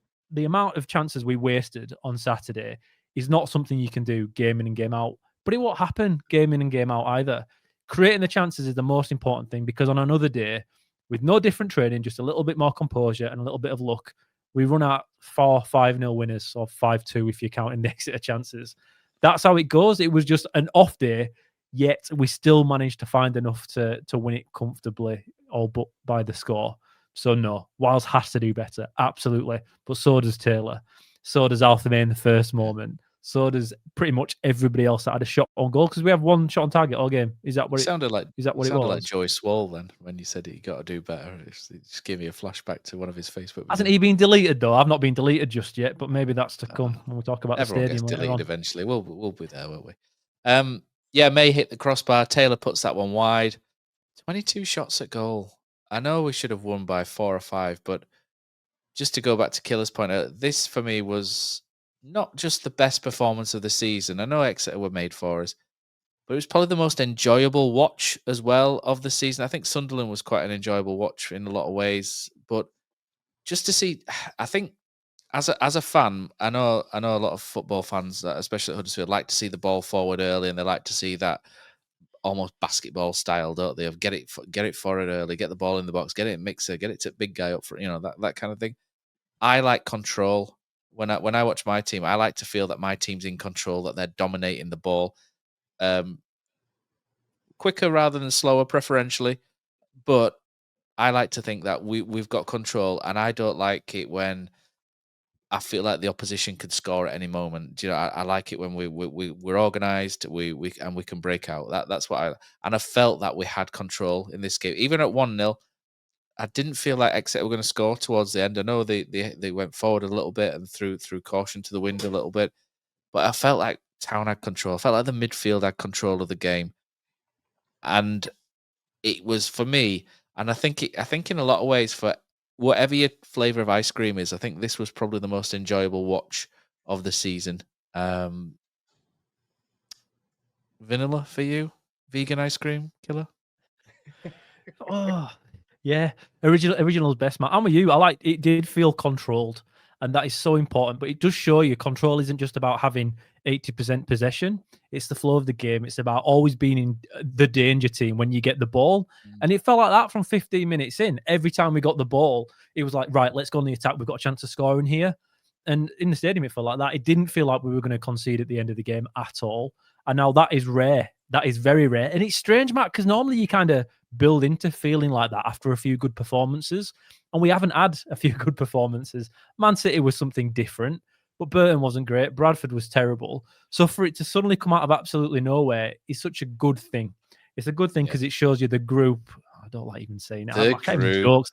amount of chances we wasted on Saturday is not something you can do game in and game out. But it won't happen game in and game out either. Creating the chances is the most important thing, because on another day, with no different training, just a little bit more composure and a little bit of luck, we run out 4-5-0 winners, or 5-2 if you're counting the Exeter chances. That's how it goes. It was just an off day, yet we still managed to find enough to win it comfortably, all but by the score. So no, Wiles has to do better, absolutely. But so does Taylor. So does Alfie May in the first moment. So does pretty much everybody else that had a shot on goal, because we have one shot on target all game. Is that what it sounded like? Is that what it sounded was? Like Joy Swall then when you said he got to do better. It just gave me a flashback to one of his Facebook. Hasn't he been deleted though? I've not been deleted just yet, but maybe that's to come when we talk about the stadium. Everyone gets deleted eventually. We'll be there, won't we? Yeah, May hit the crossbar. Taylor puts that one wide. 22 shots at goal. I know we should have won by 4 or 5, but just to go back to Killer's point, this for me was not just the best performance of the season. I know Exeter were made for us, but it was probably the most enjoyable watch as well of the season. I think Sunderland was quite an enjoyable watch in a lot of ways, but just to see, I think as a fan, I know a lot of football fans, especially at Huddersfield, like to see the ball forward early, and they like to see that almost basketball style, don't they? Of get it forward early, get the ball in the box, get it in mixer, get it to big guy up front, that kind of thing. I like control. When I watch my team, I like to feel that my team's in control, that they're dominating the ball. quicker rather than slower, preferentially. But I like to think that we've got control, and I don't like it when I feel like the opposition could score at any moment. I like it when we're organised, we can break out. That's what I felt that we had control in this game, even at 1-0. I didn't feel like Exeter were going to score towards the end. I know they went forward a little bit and threw caution to the wind a little bit, but I felt like Town had control. I felt like the midfield had control of the game, and it was for me. And I think in a lot of ways, for whatever your flavour of ice cream is, I think this was probably the most enjoyable watch of the season. Vanilla for you, vegan ice cream killer. Oh, yeah. Original's best, man. I'm with you. It did feel controlled, and that is so important. But it does show you control isn't just about having 80% possession. It's the flow of the game. It's about always being in the danger team when you get the ball. And it felt like that from 15 minutes in. Every time we got the ball, it was like, right, let's go on the attack. We've got a chance of scoring here. And in the stadium, it felt like that. It didn't feel like we were going to concede at the end of the game at all. And now that is rare. That is very rare. And it's strange, Matt, because normally you kind of build into feeling like that after a few good performances. And we haven't had a few good performances. Man City was something different, but Burton wasn't great. Bradford was terrible. So for it to suddenly come out of absolutely nowhere is such a good thing. It's a good thing because it shows you the group. I don't like even saying it. I can't even joke.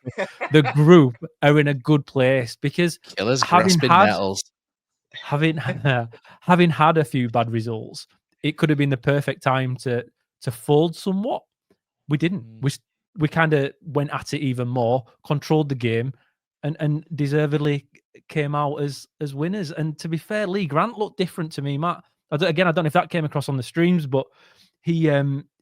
The group are in a good place because Killers grasping nettles. Having had a few bad results, it could have been the perfect time to fold somewhat. We didn't. We kind of went at it even more, controlled the game, and deservedly came out as winners. And to be fair, Lee Grant looked different to me, Matt. I don't know if that came across on the streams, but he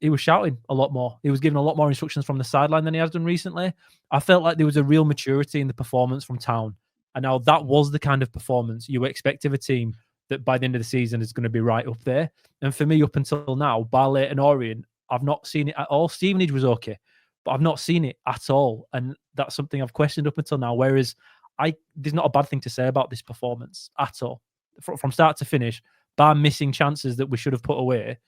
was shouting a lot more. He was giving a lot more instructions from the sideline than he has done recently. I felt like there was a real maturity in the performance from Town. And now that was the kind of performance you expect of a team that by the end of the season is going to be right up there. And for me, up until now, Barley and Orient, I've not seen it at all. Stevenage was okay, but I've not seen it at all. And that's something I've questioned up until now. Whereas there's not a bad thing to say about this performance at all. From start to finish, bar missing chances that we should have put away,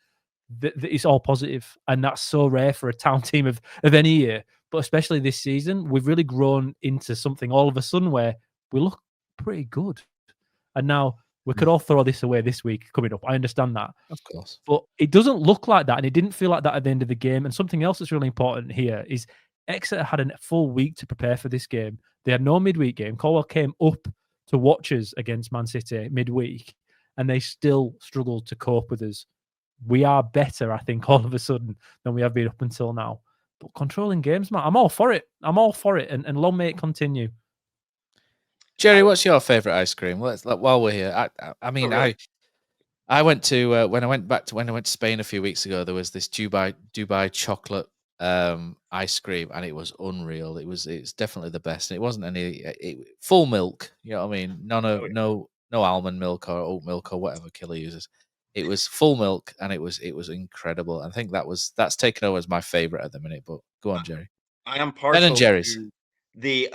it's all positive. And that's so rare for a Town team of any year. But especially this season, we've really grown into something all of a sudden where we look pretty good. And now we could all throw this away this week coming up. I understand that. Of course. But it doesn't look like that. And it didn't feel like that at the end of the game. And something else that's really important here is Exeter had a full week to prepare for this game. They had no midweek game. Colwell came up to watch us against Man City midweek, and they still struggled to cope with us. We are better, I think, all of a sudden than we have been up until now. But controlling games, man, I'm all for it. And long may it continue. Jerry, what's your favourite ice cream? While we're here, I went to when I went to Spain a few weeks ago. There was this Dubai chocolate ice cream, and it was unreal. It's definitely the best. And it wasn't full milk. You know what I mean? No almond milk or oat milk or whatever Killer uses. It was full milk, and it was incredible. I think that's taken over as my favourite at the minute. But go on, Jerry. I am partial Ben and Jerry's. to the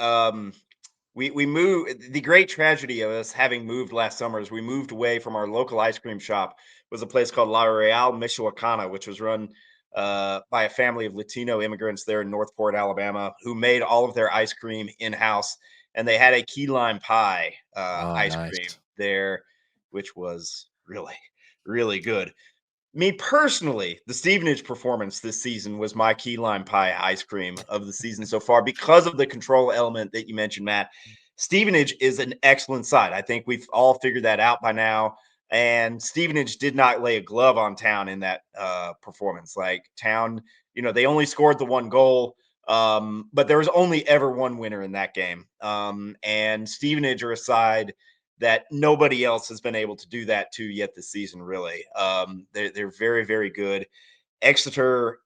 we moved. The great tragedy of us having moved last summer is we moved away from our local ice cream shop. It was a place called La Real Michoacana, which was run by a family of Latino immigrants there in Northport, Alabama, who made all of their ice cream in-house. And they had a key lime pie ice cream there, which was really, really good. Me personally, the Stevenage performance this season was my key lime pie ice cream of the season so far because of the control element that you mentioned, Matt. Stevenage is an excellent side. I think we've all figured that out by now. And Stevenage did not lay a glove on Town in that performance. Like Town, they only scored the one goal, but there was only ever one winner in that game. And Stevenage are a side that nobody else has been able to do that to yet this season, really. They're very, very good. Exeter,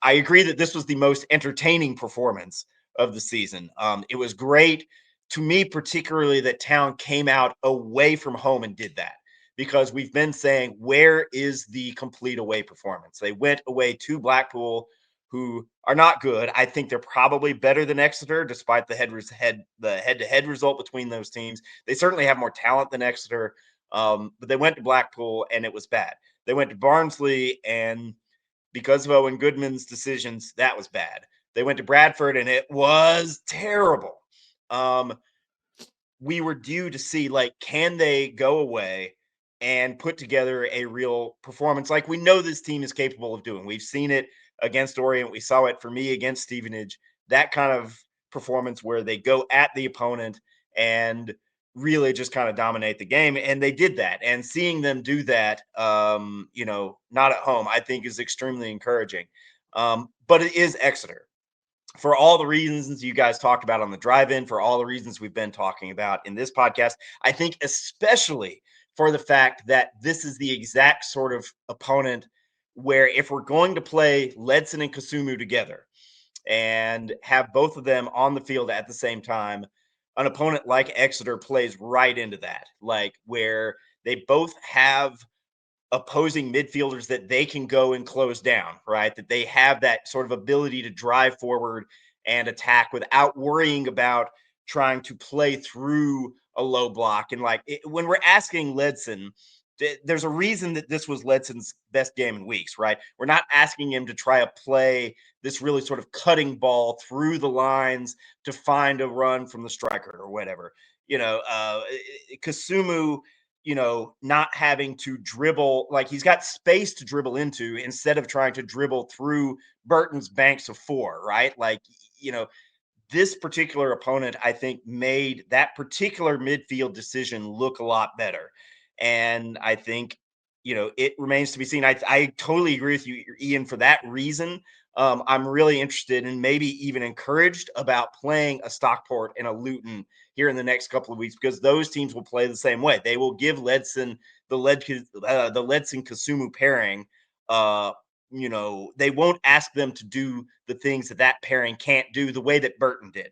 I agree that this was the most entertaining performance of the season. It was great to me, particularly that Town came out away from home and did that, because we've been saying, where is the complete away performance? They went away to Blackpool, who are not good. I think they're probably better than Exeter, despite the head-to-head result between those teams. They certainly have more talent than Exeter, but they went to Blackpool and it was bad. They went to Barnsley and because of Owen Goodman's decisions, that was bad. They went to Bradford and it was terrible. We were due to see, like, can they go away and put together a real performance like we know this team is capable of doing. We've seen it against Orient. We saw it, for me, against Stevenage, that kind of performance where they go at the opponent and really just kind of dominate the game. And they did that. And seeing them do that, not at home, I think is extremely encouraging. But it is Exeter. For all the reasons you guys talked about on the drive-in, for all the reasons we've been talking about in this podcast, I think especially for the fact that this is the exact sort of opponent where if we're going to play Ledson and Kasumu together and have both of them on the field at the same time, an opponent like Exeter plays right into that, like where they both have opposing midfielders that they can go and close down, right? That they have that sort of ability to drive forward and attack without worrying about trying to play through a low block. And when we're asking Ledson, there's a reason that this was Ledson's best game in weeks, right? We're not asking him to try to play this really sort of cutting ball through the lines to find a run from the striker or whatever. Kasumu, not having to dribble, like he's got space to dribble into instead of trying to dribble through Burton's banks of four, right? This particular opponent, I think, made that particular midfield decision look a lot better. And I think, it remains to be seen. I totally agree with you, Ian, for that reason. I'm really interested and maybe even encouraged about playing a Stockport and a Luton here in the next couple of weeks, because those teams will play the same way. They will give Ledson the Ledson Kasumu pairing. They won't ask them to do the things that pairing can't do the way that Burton did.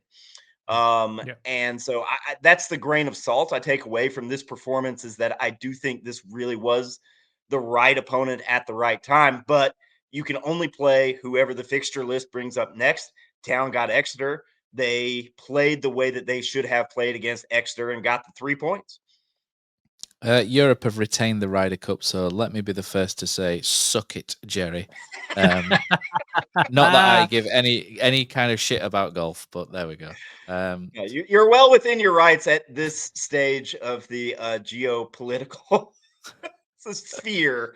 And so that's the grain of salt I take away from this performance, is that I do think this really was the right opponent at the right time, but you can only play whoever the fixture list brings up next. Town got Exeter. They played the way that they should have played against Exeter and got the 3 points. Europe have retained the Ryder Cup, so let me be the first to say, suck it, Jerry. Not that I give any kind of shit about golf, but there we go. You're well within your rights at this stage of the geopolitical sphere.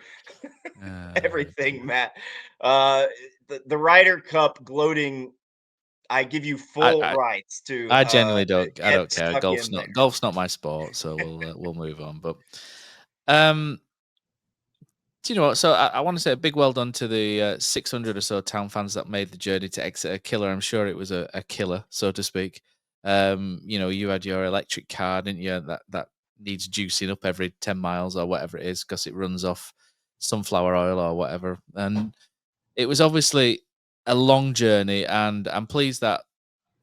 Everything, Matt. The Ryder Cup gloating, I give you full rights to. I genuinely don't. I don't care. Golf's not my sport, so we'll move on. But do you know what? So I want to say a big well done to the 600 or so Town fans that made the journey to Exeter. Killer. I'm sure it was a killer, so to speak. You had your electric car, didn't you? That needs juicing up every 10 miles or whatever it is, because it runs off sunflower oil or whatever. And it was obviously a long journey, and I'm pleased that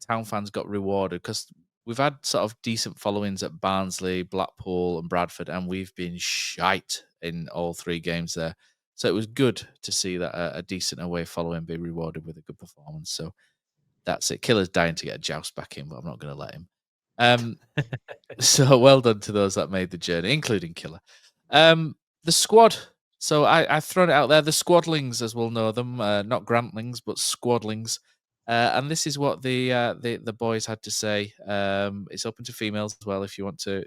Town fans got rewarded, because we've had sort of decent followings at Barnsley, Blackpool and Bradford, and we've been shite in all 3 games there. So it was good to see that a decent away following be rewarded with a good performance. So that's it. Killer's dying to get a joust back in, but I'm not going to let him. So well done to those that made the journey, including Killer. The squad. So I've thrown it out there. The squadlings, as we'll know them, not Grantlings, but squadlings. And this is what the boys had to say. It's open to females as well if you want to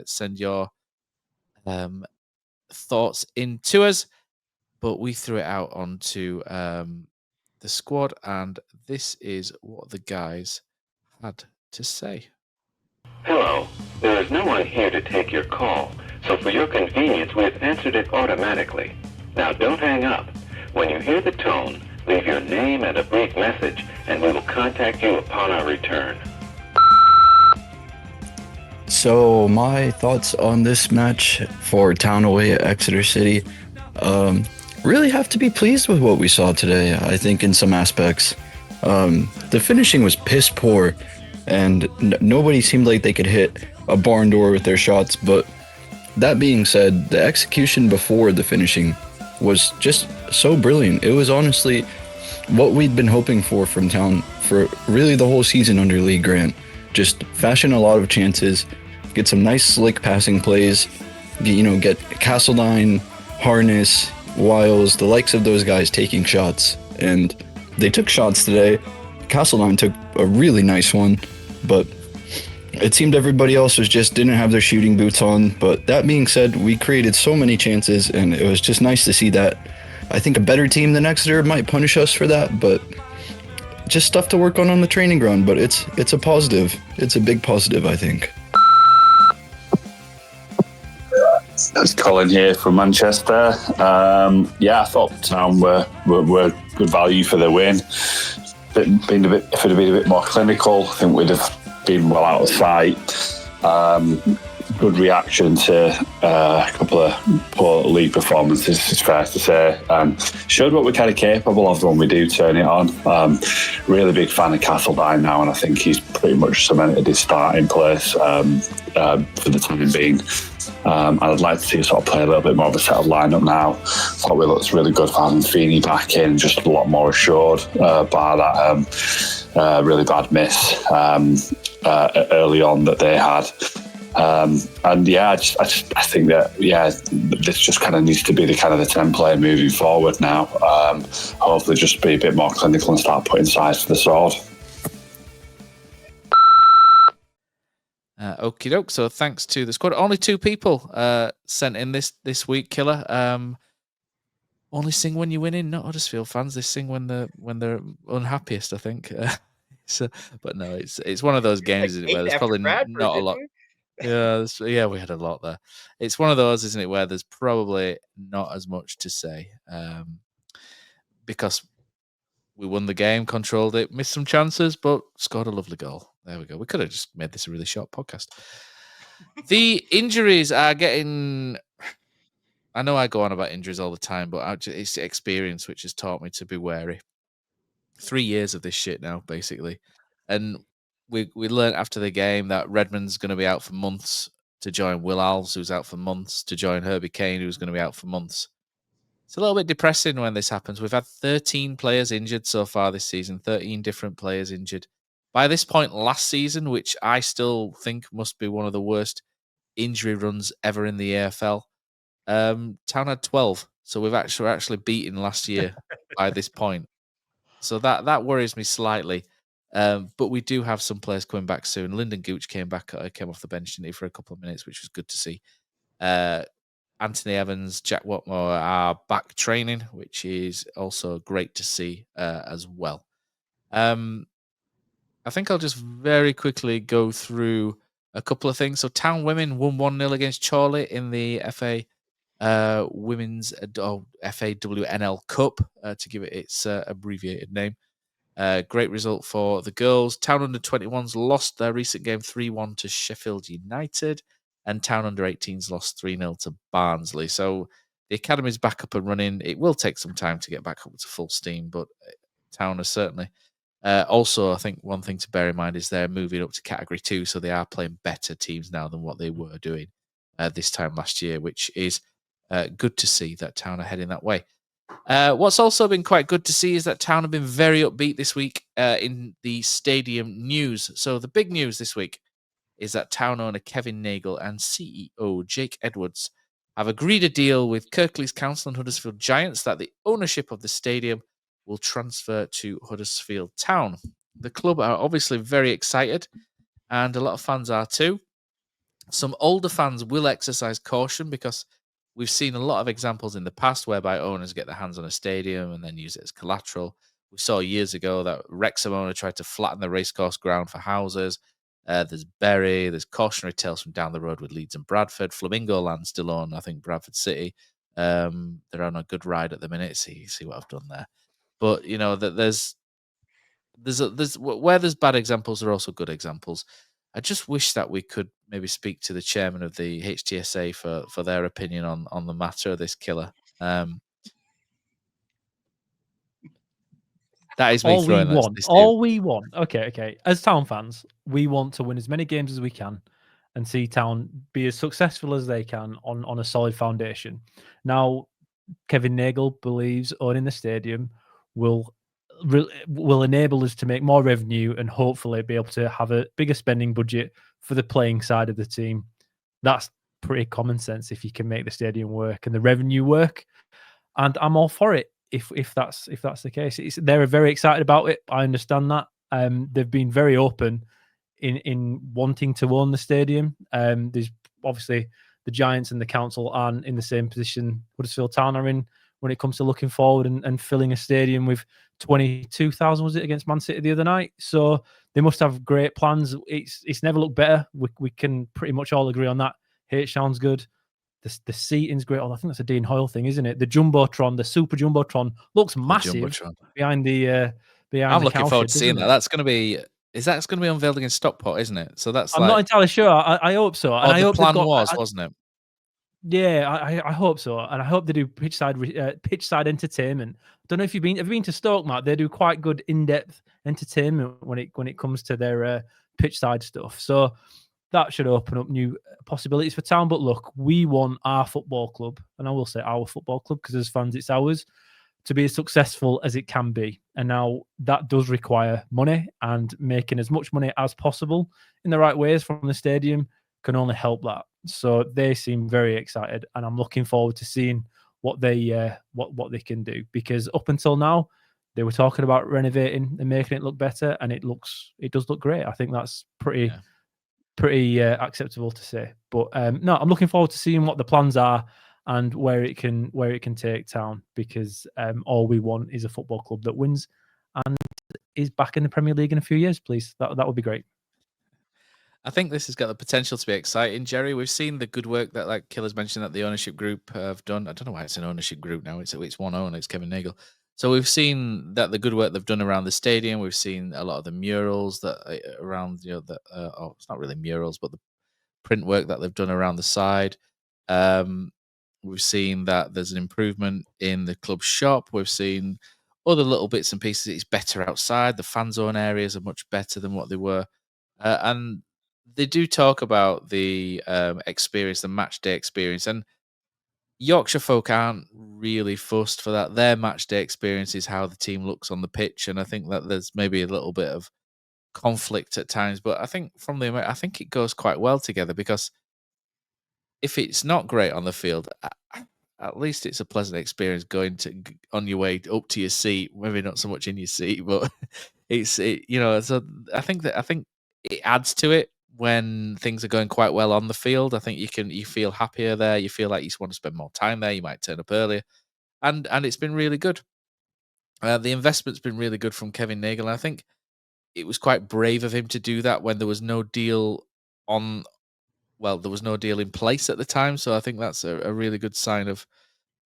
send your thoughts in to us. But we threw it out onto the squad, and this is what the guys had to say. Hello, there is no one here to take your call, so for your convenience, we have answered it automatically. Now don't hang up. When you hear the tone, leave your name and a brief message, and we will contact you upon our return. So my thoughts on this match for Town away at Exeter City, really have to be pleased with what we saw today, I think, in some aspects. The finishing was piss poor, and nobody seemed like they could hit a barn door with their shots, but that being said, the execution before the finishing was just so brilliant. It was honestly what we'd been hoping for from Town for really the whole season under Lee Grant. Just fashion a lot of chances, get some nice slick passing plays, get Castledine, Harness, whilst the likes of those guys taking shots, and they took shots today. Castledine took a really nice one, but it seemed everybody else didn't have their shooting boots on. But that being said, we created so many chances, and it was just nice to see that. I think a better team than Exeter might punish us for that, but just stuff to work on the training ground. But it's a positive. It's a big positive, I think. It's Colin here from Manchester. I thought Town were good value for the win. If it had been a bit more clinical, I think we'd have been well out of sight. Good reaction to a couple of poor league performances, it's fair to say. Showed what we're kind of capable of when we do turn it on. Really big fan of Castledine now, and I think he's pretty much cemented his starting place for the time being. I'd like to see us sort of play a little bit more of a settled lineup now. Thought we looked really good for having Feeney back in, just a lot more assured by that really bad miss early on that they had. I think that this just kind of needs to be the template moving forward now. Hopefully just be a bit more clinical and start putting size to the sword. Okie doke. So thanks to the squad. Only 2 people sent in this week, Killer. Only sing when you're winning, not Huddersfield fans. They sing when they're unhappiest, I think. But no, it's one of those games where there's probably not a lot. Yeah, we had a lot there. It's one of those, isn't it, where there's probably not as much to say because we won the game, controlled it, missed some chances, but scored a lovely goal. There we go. We could have just made this a really short podcast. The injuries are getting... I know I go on about injuries all the time, but it's experience which has taught me to be wary. 3 years of this shit now, basically. And we learned after the game that Redmond's going to be out for months to join Will Alves, who's out for months, to join Herbie Kane, who's going to be out for months. It's a little bit depressing when this happens. We've had 13 players injured so far this season, 13 different players injured. By this point last season, which I still think must be one of the worst injury runs ever in the AFL, Town had 12. So we're actually beaten last year by this point. So that worries me slightly. But we do have some players coming back soon. Lyndon Gooch came off the bench, didn't he, for a couple of minutes, which was good to see. Anthony Evans, Jack Watmore are back training, which is also great to see as well. I think I'll just very quickly go through a couple of things. So Town Women won 1-0 against Chorley in the FA Women's FAWNL Cup, to give it its abbreviated name. Great result for the girls. Town Under-21s lost their recent game 3-1 to Sheffield United, and Town Under-18s lost 3-0 to Barnsley. So the academy's back up and running. It will take some time to get back up to full steam, but Town are certainly... also, I think one thing to bear in mind is they're moving up to Category 2, so they are playing better teams now than what they were doing this time last year, which is good to see that Town are heading that way. What's also been quite good to see is that Town have been very upbeat this week in the stadium news. So the big news this week is that Town owner Kevin Nagle and CEO Jake Edwards have agreed a deal with Kirklees Council and Huddersfield Giants that the ownership of the stadium will transfer to Huddersfield Town. The club are obviously very excited, and a lot of fans are too. Some older fans will exercise caution because we've seen a lot of examples in the past whereby owners get their hands on a stadium and then use it as collateral. We saw years ago that Wrexham owner tried to flatten the racecourse ground for houses. There's Bury, there's cautionary tales from down the road with Leeds and Bradford. Flamingo Land still on, I think, Bradford City. They're on a good ride at the minute. See what I've done there. But you know that there's where there's bad examples, there are also good examples. I just wish that we could maybe speak to the chairman of the HTSA for their opinion on the matter of this killer. That is me throwing that. All we want. Okay. As Town fans, we want to win as many games as we can and see Town be as successful as they can on a solid foundation. Now, Kevin Nagle believes owning the stadium will enable us to make more revenue and hopefully be able to have a bigger spending budget for the playing side of the team. That's pretty common sense if you can make the stadium work and the revenue work. and I'm all for it. If that's the case, they're very excited about it. I understand that. They've been very open in wanting to own the stadium. There's obviously the Giants and the council aren't in the same position Huddersfield Town are in when it comes to looking forward and filling a stadium with 22,000, was it, against Man City the other night? So they must have great plans. It's never looked better. We can pretty much all agree on that. It sounds good. The seating's great. I think that's a Dean Hoyle thing, isn't it? The Jumbotron, the Super Jumbotron, looks massive behind the I'm the looking forward to seeing that. it? That's going to be unveiled against Stockport, isn't it? So that's I'm not entirely sure. I hope so. And I the hope plan wasn't it? Yeah, I hope so, and I hope they do pitchside entertainment. I don't know if have you been to Stoke, Matt? They do quite good in-depth entertainment when it comes to their pitchside stuff. So that should open up new possibilities for Town. But look, we want our football club, and I will say our football club because as fans, it's ours, to be as successful as it can be. And now that does require money, and making as much money as possible in the right ways from the stadium can only help that. So they seem very excited, and I'm looking forward to seeing what they what they can do, because up until now they were talking about renovating and making it look better, and it does look great. I think that's pretty acceptable to say. But no, I'm looking forward to seeing what the plans are and where it can take Town, because all we want is a football club that wins and is back in the Premier League in a few years, please. That would be great. I think this has got the potential to be exciting, Jerry. We've seen the good work that, like Killer's mentioned, that the ownership group have done. I don't know why it's an ownership group now. It's one owner. It's Kevin Nagle. So we've seen that the good work they've done around the stadium. We've seen a lot of the murals that around, it's not really murals, but the print work that they've done around the side. We've seen that there's an improvement in the club shop. We've seen other little bits and pieces. It's better outside. The fan zone areas are much better than what they were, and they do talk about the experience, the match day experience, and Yorkshire folk aren't really fussed for that. Their match day experience is how the team looks on the pitch, and I think that there's maybe a little bit of conflict at times, but I think I think it goes quite well together, because if it's not great on the field, at least it's a pleasant experience going on your way up to your seat. Maybe not so much in your seat, but So I think it adds to it when things are going quite well on the field. I think you feel happier there. You feel like you want to spend more time there. You might turn up earlier, and it's been really good. The investment's been really good from Kevin Nagle, and I think it was quite brave of him to do that when there was no deal there was no deal in place at the time. So I think that's a really good sign of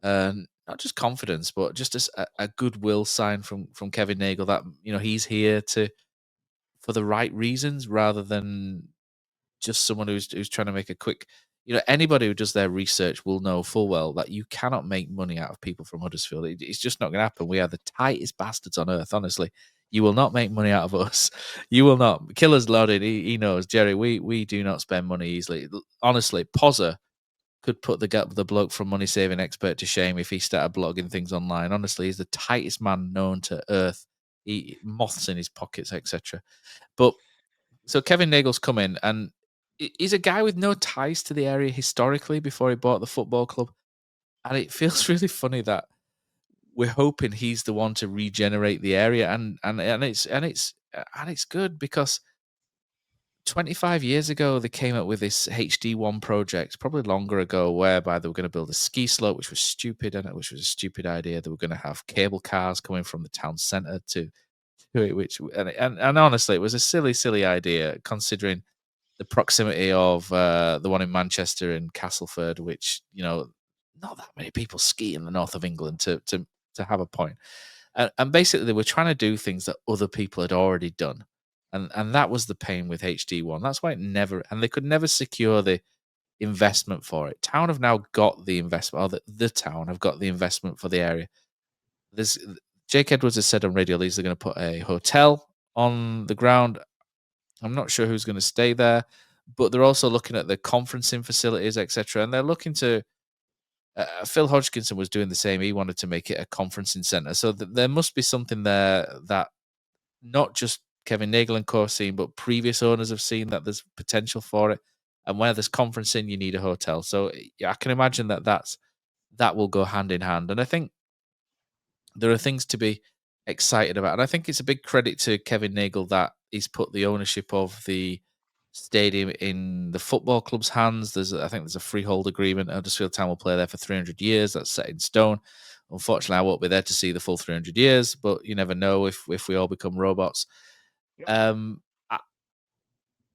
not just confidence, but just a goodwill sign from Kevin Nagle, that he's here for the right reasons rather than just someone who's trying to make a quick. Anybody who does their research will know full well that you cannot make money out of people from Huddersfield. It's just not going to happen. We are the tightest bastards on earth, honestly. You will not make money out of us. You will not. Killer's loaded. He knows. Jerry, we do not spend money easily. Honestly, Pozza could put the bloke from Money Saving Expert to shame if he started blogging things online. Honestly, he's the tightest man known to earth. Moths in his pockets, etc. But so Kevin Nagle's come in, and he's a guy with no ties to the area historically before he bought the football club. And it feels really funny that we're hoping he's the one to regenerate the area, and it's good, because 25 years ago they came up with this HD1 project, probably longer ago, whereby they were going to build a ski slope, which was stupid, and which was a stupid idea. They were going to have cable cars coming from the town centre to it, and honestly, it was a silly idea considering the proximity of the one in Manchester and Castleford, which not that many people ski in the north of England to have a point. And basically, they were trying to do things that other people had already done, and that was the pain with HD1. That's why they could never secure the investment for it. Town have now got the investment, or the town have got the investment for the area. Jake Edwards has said on Radio Leeds they're going to put a hotel on the ground. I'm not sure who's going to stay there, but they're also looking at the conferencing facilities, etc. And they're looking to. Phil Hodgkinson was doing the same. He wanted to make it a conferencing centre. So there must be something there that not just Kevin Nagle and co seen, but previous owners have seen that there's potential for it. And where there's conferencing, you need a hotel. So I can imagine that will go hand in hand. And I think there are things to be excited about. And I think it's a big credit to Kevin Nagle that he's put the ownership of the stadium in the football club's hands. I think there's a freehold agreement. Huddersfield Town will play there for 300 years. That's set in stone. Unfortunately, I won't be there to see the full 300 years, but you never know if we all become robots. Um,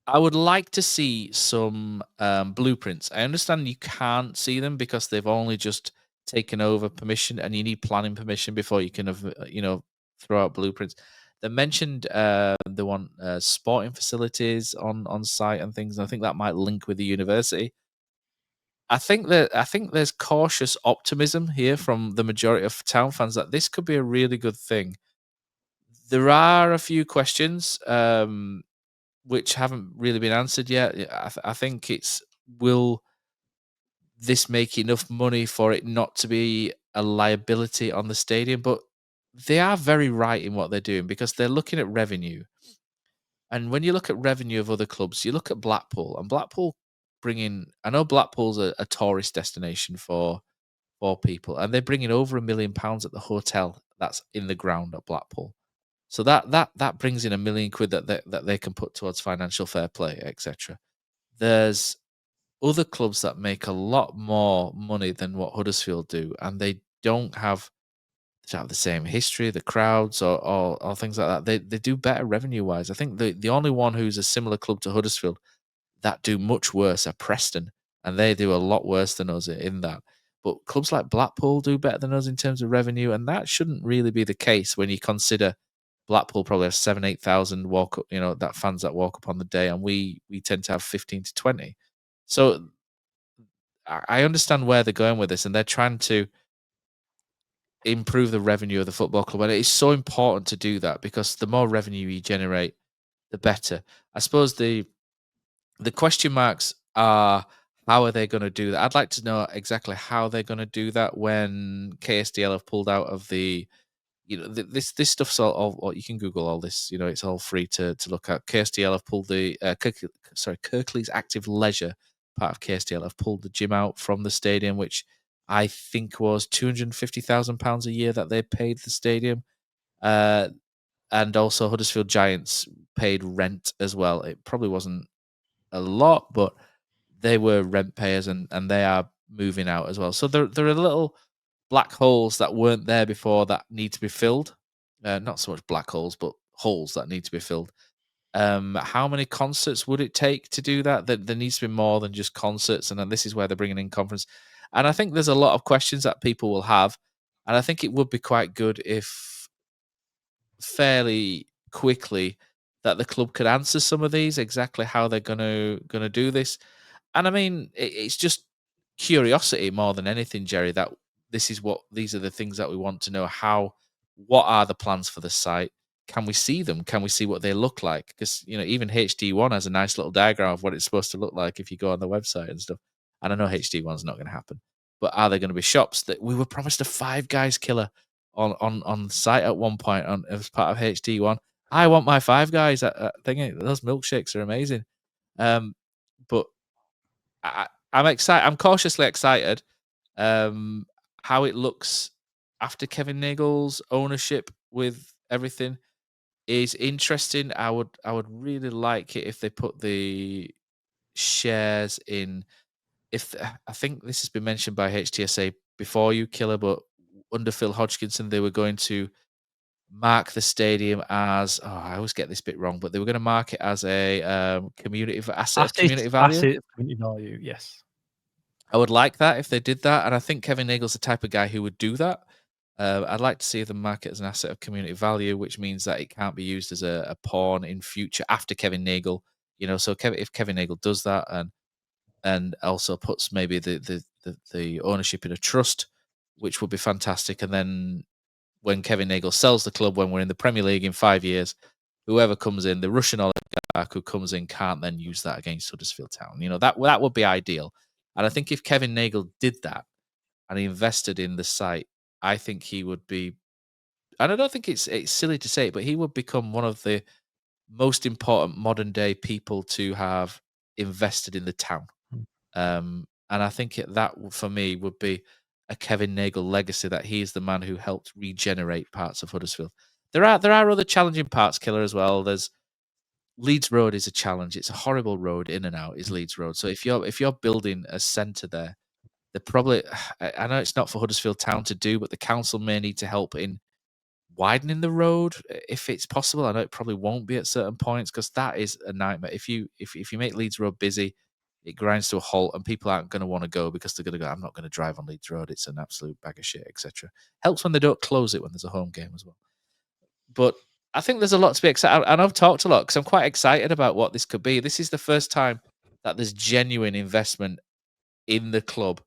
I would like to see some blueprints. I understand you can't see them because they've only just taken over permission, and you need planning permission before you can have, throw out blueprints. They mentioned they want sporting facilities on site and things. And I think that might link with the university. I think there's cautious optimism here from the majority of Town fans that this could be a really good thing. There are a few questions. Which haven't really been answered yet. I think will this make enough money for it not to be a liability on the stadium? But they are very right in what they're doing because they're looking at revenue. And when you look at revenue of other clubs, you look at Blackpool, and Blackpool I know Blackpool's a tourist destination for people, and they're bringing over £1 million at the hotel that's in the ground at Blackpool. So that brings in £1 million that they can put towards financial fair play, etc. There's other clubs that make a lot more money than what Huddersfield do, and they don't have the same history, the crowds, or things like that. They do better revenue wise. I think the only one who's a similar club to Huddersfield that do much worse are Preston, and they do a lot worse than us in that. But clubs like Blackpool do better than us in terms of revenue, and that shouldn't really be the case when you consider Blackpool probably have 7,000-8,000 walk up, that fans that walk up on the day, and we tend to have 15 to 20. So I understand where they're going with this, and they're trying to improve the revenue of the football club, and it is so important to do that because the more revenue you generate, the better. I suppose the question marks are, how are they going to do that? I'd like to know exactly how they're going to do that when KSDL have pulled out of the, this stuff's all you can Google all this. It's all free to look at. KSDL have pulled the Kirklees Active Leisure part of KSDL have pulled the gym out from the stadium, which I think was £250,000 a year that they paid the stadium. And also Huddersfield Giants paid rent as well. It probably wasn't a lot, but they were rent payers, and they are moving out as well. So there are little black holes that weren't there before that need to be filled. Not so much black holes, but holes that need to be filled. How many concerts would it take to do that? There needs to be more than just concerts, and then this is where they're bringing in conference. And I think there's a lot of questions that people will have, and I think it would be quite good if fairly quickly that the club could answer some of these, exactly how they're gonna do this. And I mean, it's just curiosity more than anything, Jerry, that these are the things that we want to know. What are the plans for the site? Can we see them? Can we see what they look like? Because even HD1 has a nice little diagram of what it's supposed to look like if you go on the website and stuff. And I know HD1's not going to happen, but are there going to be shops that we were promised a Five Guys killer on site at one point as part of HD1? I want my Five Guys thing. Those milkshakes are amazing. But I'm excited. I'm cautiously excited. How it looks after Kevin Nagle's ownership with everything is interesting. I would really like it if they put the shares in. I think this has been mentioned by HTSA before you, Killer, but under Phil Hodgkinson, they were going to mark the stadium as, I always get this bit wrong, but they were going to mark it as a community asset of community value. Asset of community value, yes. I would like that if they did that, and I think Kevin Nagle's the type of guy who would do that. I'd like to see them mark it as an asset of community value, which means that it can't be used as a pawn in future after Kevin Nagle. So if Kevin Nagle does that and also puts maybe the ownership in a trust, which would be fantastic, and then when Kevin Nagle sells the club, when we're in the Premier League in 5 years, whoever comes in, the Russian oligarch who comes in, can't then use that against Huddersfield Town. That would be ideal. And I think if Kevin Nagle did that and he invested in the site, I think he would be, and I don't think it's silly to say it, but he would become one of the most important modern day people to have invested in the town. And I think that for me would be a Kevin Nagle legacy, that he is the man who helped regenerate parts of Huddersfield. There are other challenging parts, Killer, as well. There's Leeds Road is a challenge. It's a horrible road in and out. Is Leeds Road. So if you're building a centre there, they're probably. I know it's not for Huddersfield Town to do, but the council may need to help in widening the road if it's possible. I know it probably won't be at certain points, because that is a nightmare. If you make Leeds Road busy, it grinds to a halt, and people aren't going to want to go because they're going to go, I'm not going to drive on Leeds Road. It's an absolute bag of shit, etc. Helps when they don't close it when there's a home game as well. But I think there's a lot to be excited, and I've talked a lot because I'm quite excited about what this could be. This is the first time that there's genuine investment in the club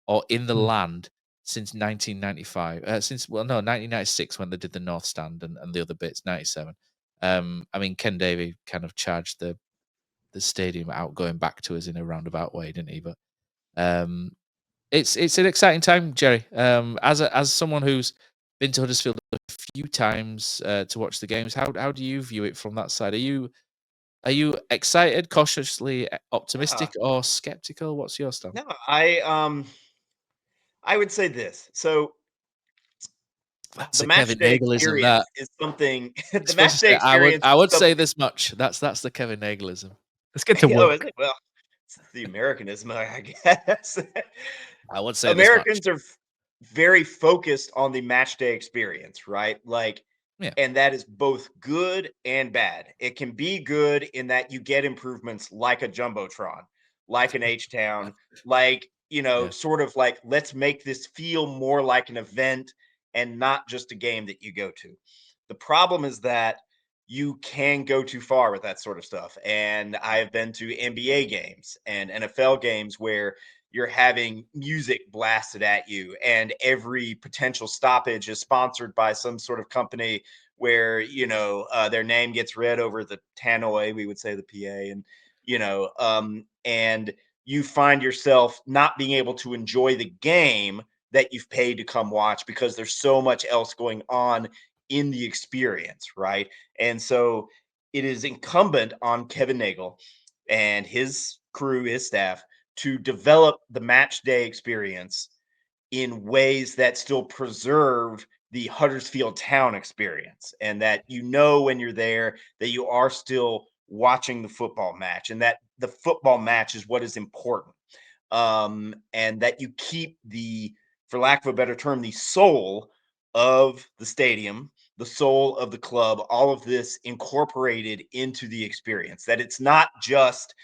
or in the land since 1995. 1996 when they did the North Stand and the other bits. 97. I mean, Ken Davey kind of charged the stadium out going back to us in a roundabout way, didn't he? But it's an exciting time, Jerry. As someone who's been to Huddersfield a few times to watch the games, how do you view it from that side? Are you excited, cautiously optimistic, or skeptical? What's your stance? No, I would say this. So That's the a match Kevin day Nagleism. experience That is something. it's The supposed match to day say, experience. I would is say something- this much. That's the Kevin Nagleism. Let's get to Oh, work. is it? Well, it's the Americanism, I guess. I would say this much. Americans are very focused on the match day experience, right? Like, Yeah. and that is both good and bad. It can be good in that you get improvements like a Jumbotron, like an H-Town, like, Yeah. sort of like, let's make this feel more like an event and not just a game that you go to. The problem is that you can go too far with that sort of stuff. And I've been to NBA games and NFL games where you're having music blasted at you, and every potential stoppage is sponsored by some sort of company where their name gets read over the tannoy, we would say the PA, and you find yourself not being able to enjoy the game that you've paid to come watch because there's so much else going on in the experience, right? And so it is incumbent on Kevin Nagle and his crew, his staff, to develop the match day experience in ways that still preserve the Huddersfield Town experience, and that when you're there that you are still watching the football match, and that the football match is what is important, and that you keep for lack of a better term, the soul of the stadium, the soul of the club, all of this incorporated into the experience, that it's not just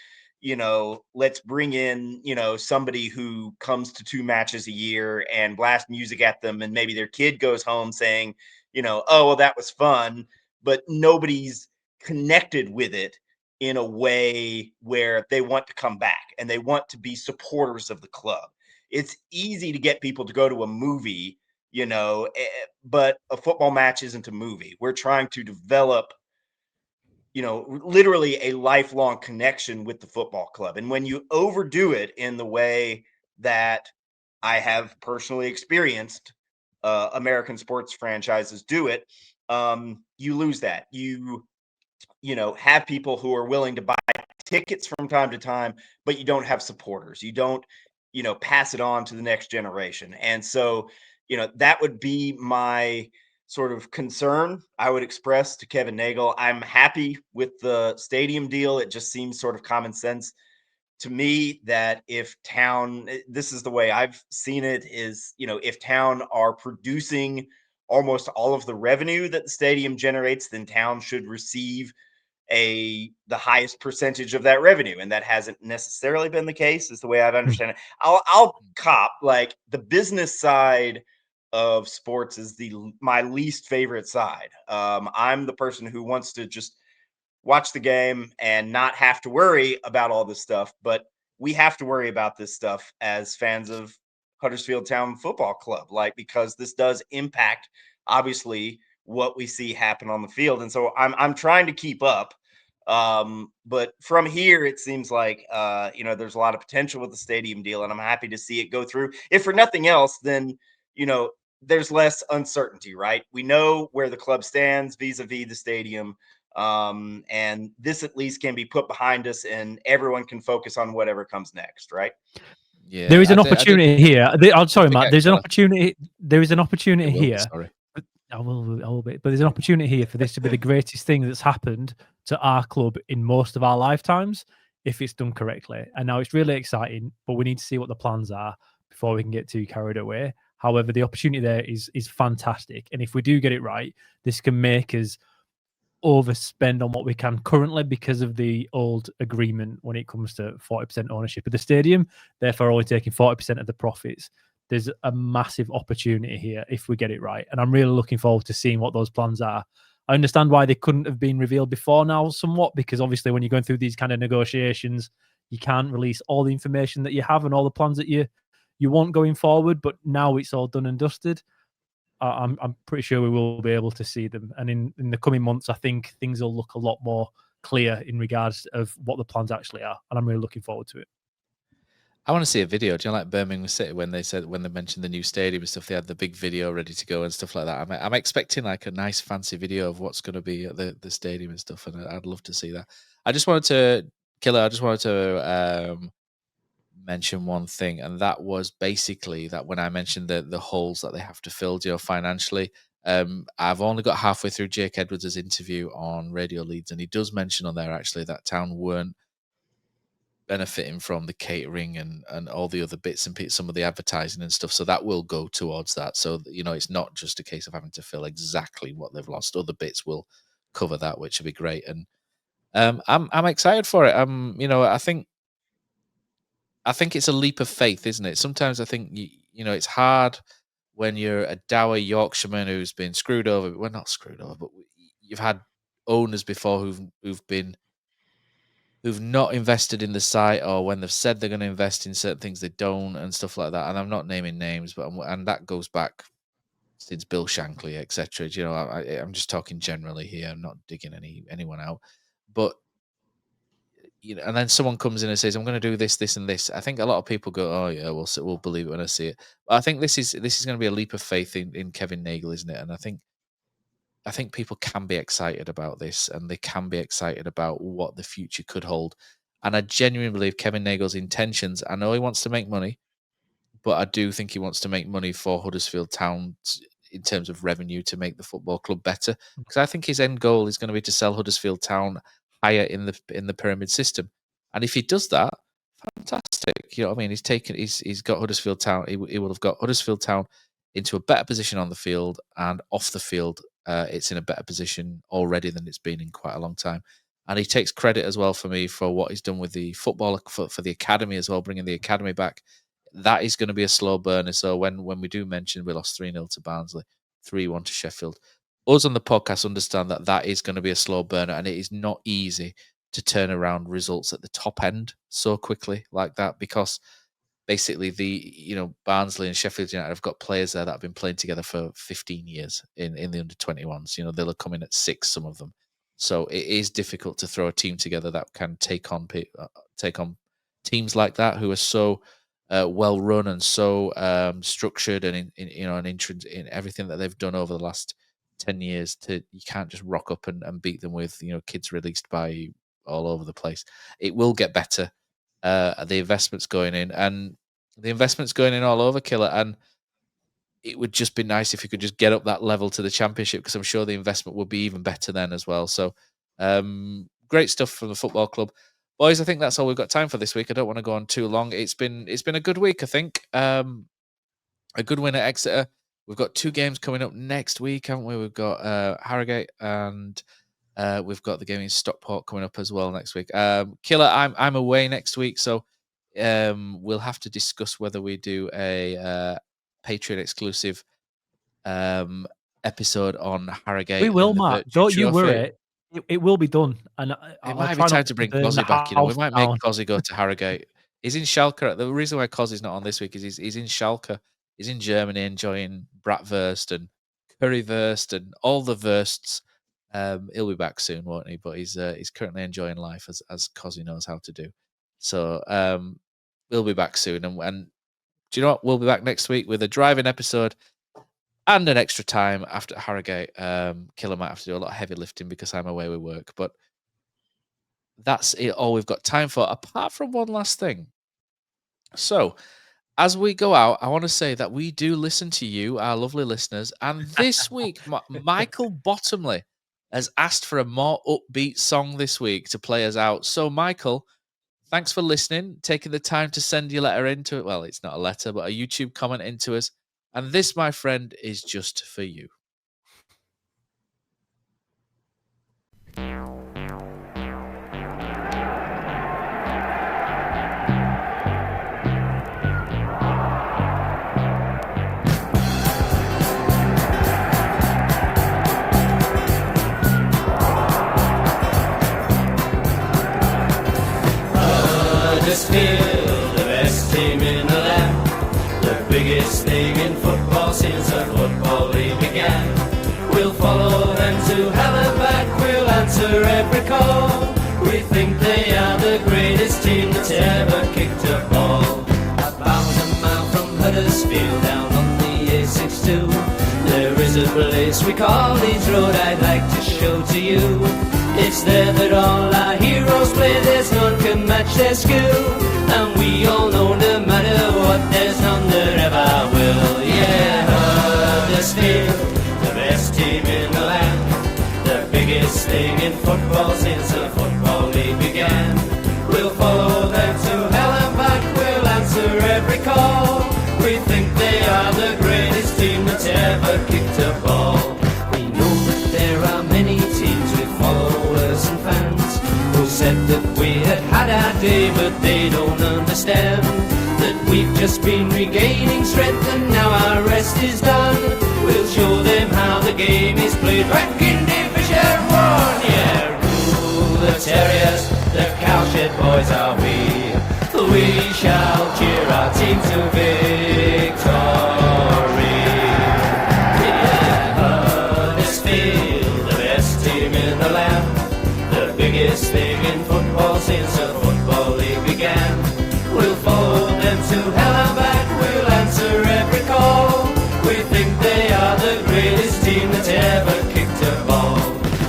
let's bring in, somebody who comes to 2 matches a year and blast music at them, and maybe their kid goes home saying, oh, well, that was fun, but nobody's connected with it in a way where they want to come back and they want to be supporters of the club. It's easy to get people to go to a movie, but a football match isn't a movie. We're trying to develop literally a lifelong connection with the football club. And when you overdo it in the way that I have personally experienced American sports franchises do it, you lose that. You have people who are willing to buy tickets from time to time, but you don't have supporters. You don't, pass it on to the next generation. And so, that would be my sort of concern I would express to Kevin Nagle. I'm happy with the stadium deal. It just seems sort of common sense to me that if Town, this is the way I've seen it, is, if Town are producing almost all of the revenue that the stadium generates, then Town should receive the highest percentage of that revenue. And that hasn't necessarily been the case, is the way I've understand it. I'll cop, like, the business side of sports is my least favorite side. I'm the person who wants to just watch the game and not have to worry about all this stuff, but we have to worry about this stuff as fans of Huddersfield Town Football Club, like, because this does impact, obviously, what we see happen on the field. And so I'm trying to keep up. But from here, it seems like, there's a lot of potential with the stadium deal, and I'm happy to see it go through. If for nothing else, then, there's less uncertainty, right? We know where the club stands vis-a-vis the stadium. And this at least can be put behind us, and everyone can focus on whatever comes next, right? Yeah, There is an I did opportunity here. I'm sorry, Matt. forget, There's an Keller. opportunity. There is an opportunity It will be, here. sorry. I will be. But there's an opportunity here for this to be the greatest thing that's happened to our club in most of our lifetimes, if it's done correctly. And now it's really exciting, but we need to see what the plans are before we can get too carried away. However, the opportunity there is fantastic, and if we do get it right, this can make us overspend on what we can currently because of the old agreement when it comes to 40% ownership of the stadium, therefore only taking 40% of the profits. There's a massive opportunity here if we get it right. And I'm really looking forward to seeing what those plans are. I understand why they couldn't have been revealed before now somewhat, because obviously when you're going through these kind of negotiations, you can't release all the information that you have and all the plans that you want going forward. But now it's all done and dusted. I'm pretty sure we will be able to see them. And in the coming months, I think things will look a lot more clear in regards of what the plans actually are. And I'm really looking forward to it. I want to see a video. Do you know, like Birmingham City when they mentioned the new stadium and stuff, they had the big video ready to go and stuff like that. I'm expecting like a nice fancy video of what's going to be at the stadium and stuff, and I'd love to see that. I just wanted to mention one thing, and that was basically that when I mentioned the holes that they have to fill, financially. I've only got halfway through Jake Edwards' interview on Radio Leeds, and he does mention on there actually that Town weren't benefiting from the catering and all the other bits and some of the advertising and stuff, so that will go towards that. So it's not just a case of having to fill exactly what they've lost. Other bits will cover that, which will be great. And I'm excited for it. I think it's a leap of faith, isn't it? Sometimes I think it's hard when you're a dour Yorkshireman who's been screwed over. Well, not screwed over, but you've had owners before who've not invested in the site, or when they've said they're going to invest in certain things, they don't, and stuff like that. And I'm not naming names, and that goes back since Bill Shankly, etc. I'm just talking generally here. I'm not digging anyone out, but and then someone comes in and says, "I'm going to do this, this, and this." I think a lot of people go, "Oh yeah, we'll believe it when I see it." But I think this is going to be a leap of faith in Kevin Nagle, isn't it? And I think people can be excited about this, and they can be excited about what the future could hold. And I genuinely believe Kevin Nagle's intentions. I know he wants to make money, but I do think he wants to make money for Huddersfield Town in terms of revenue to make the football club better. Because I think his end goal is going to be to sell Huddersfield Town higher in the pyramid system. And if he does that, fantastic. You know what I mean? He's got Huddersfield Town. He will have got Huddersfield Town into a better position on the field, and off the field, it's in a better position already than it's been in quite a long time. And he takes credit as well for me for what he's done with the football for the academy as well, bringing the academy back. That is going to be a slow burner. So when we do mention we lost 3-0 to Barnsley, 3-1 to Sheffield, us on the podcast understand that is going to be a slow burner, and it is not easy to turn around results at the top end so quickly like that, because basically Barnsley and Sheffield United have got players there that have been playing together for 15 years in the under-21s. They'll come in at 6, some of them. So it is difficult to throw a team together that can take on teams like that who are so well run and so structured and in everything that they've done over the last 10 years. You can't just rock up and beat them with kids released by all over the place. It will get better. The investment's going in, and the investment's going in all over, Killer. And it would just be nice if you could just get up that level to the Championship, because I'm sure the investment would be even better then as well. So great stuff from the football club. Boys, I think that's all we've got time for this week. I don't want to go on too long. It's been a good week, I think. A good win at Exeter. We've got 2 games coming up next week, haven't we? We've got Harrogate, and we've got the game in Stockport coming up as well next week. Killer, I'm away next week, so we'll have to discuss whether we do a Patreon exclusive episode on Harrogate. We will, Matt. Don't you worry. It will be done. And it might be time to bring Cozzy back. We might make Cozzy go to Harrogate. He's in Schalke. The reason why Cozzy's not on this week is he's in Schalke. He's in Germany enjoying bratwurst and currywurst and all the wursts. He'll be back soon, won't he? But he's currently enjoying life as Cozzy knows how to do. So we'll be back soon. And do you know what? We'll be back next week with a driving episode and an extra time after Harrogate. Killer might have to do a lot of heavy lifting because I'm away with work. But that's it, all we've got time for, apart from one last thing. So as we go out, I want to say that we do listen to you, our lovely listeners. And this week, Michael Bottomley has asked for a more upbeat song this week to play us out. So, Michael, thanks for listening, taking the time to send your letter into it. Well, it's not a letter, but a YouTube comment into us. And this, my friend, is just for you. Midfield, the best team in the land, the biggest thing in football since the Football League began. We'll follow them to hell and back, we'll answer every call. We think they are the greatest team that's ever kicked a ball. About a mile from Huddersfield, down on the A62, there is a place we call Leeds Road I'd like to show to you. It's there that all our heroes play, there's none can match their skill. And we all know no matter what, there's none that ever will. Yeah, Huddersfield, the best team in the land, the biggest thing in football since the Football League began. We'll follow them to hell and back, we'll answer every call. We think they are the greatest team that's ever kicked a ball. We know that there are many teams with followers and fans who said that we had had our day, but they don't understand that we've just been regaining strength and now our rest is done. We'll show them how the game is played back in Division 1. Yeah, rule the Terriers, the cowshed boys are we. We shall cheer our team to victory. Yeah, Huddersfield, the best team in the land, the biggest thing in football since the Football League began. We'll follow them to hell and back, we'll answer every call. We think they are the greatest team that's ever kicked a ball.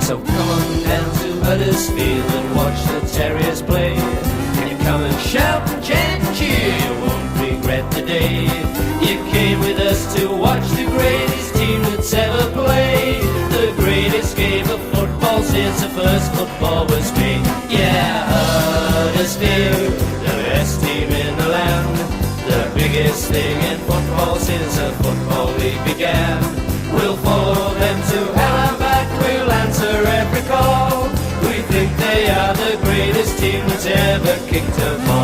So come on down to Huddersfield and watch the Terriers play. Come and shout and chant and cheer, you won't regret the day. You came with us to watch the greatest team that's ever played. The greatest game of football since the first football was made. Yeah, Huddersfield, the best team in the land, the biggest thing in football since the Football League began. We'll follow them to hell and back, we'll answer every call. We think they are the greatest team that's ever kicked a ball.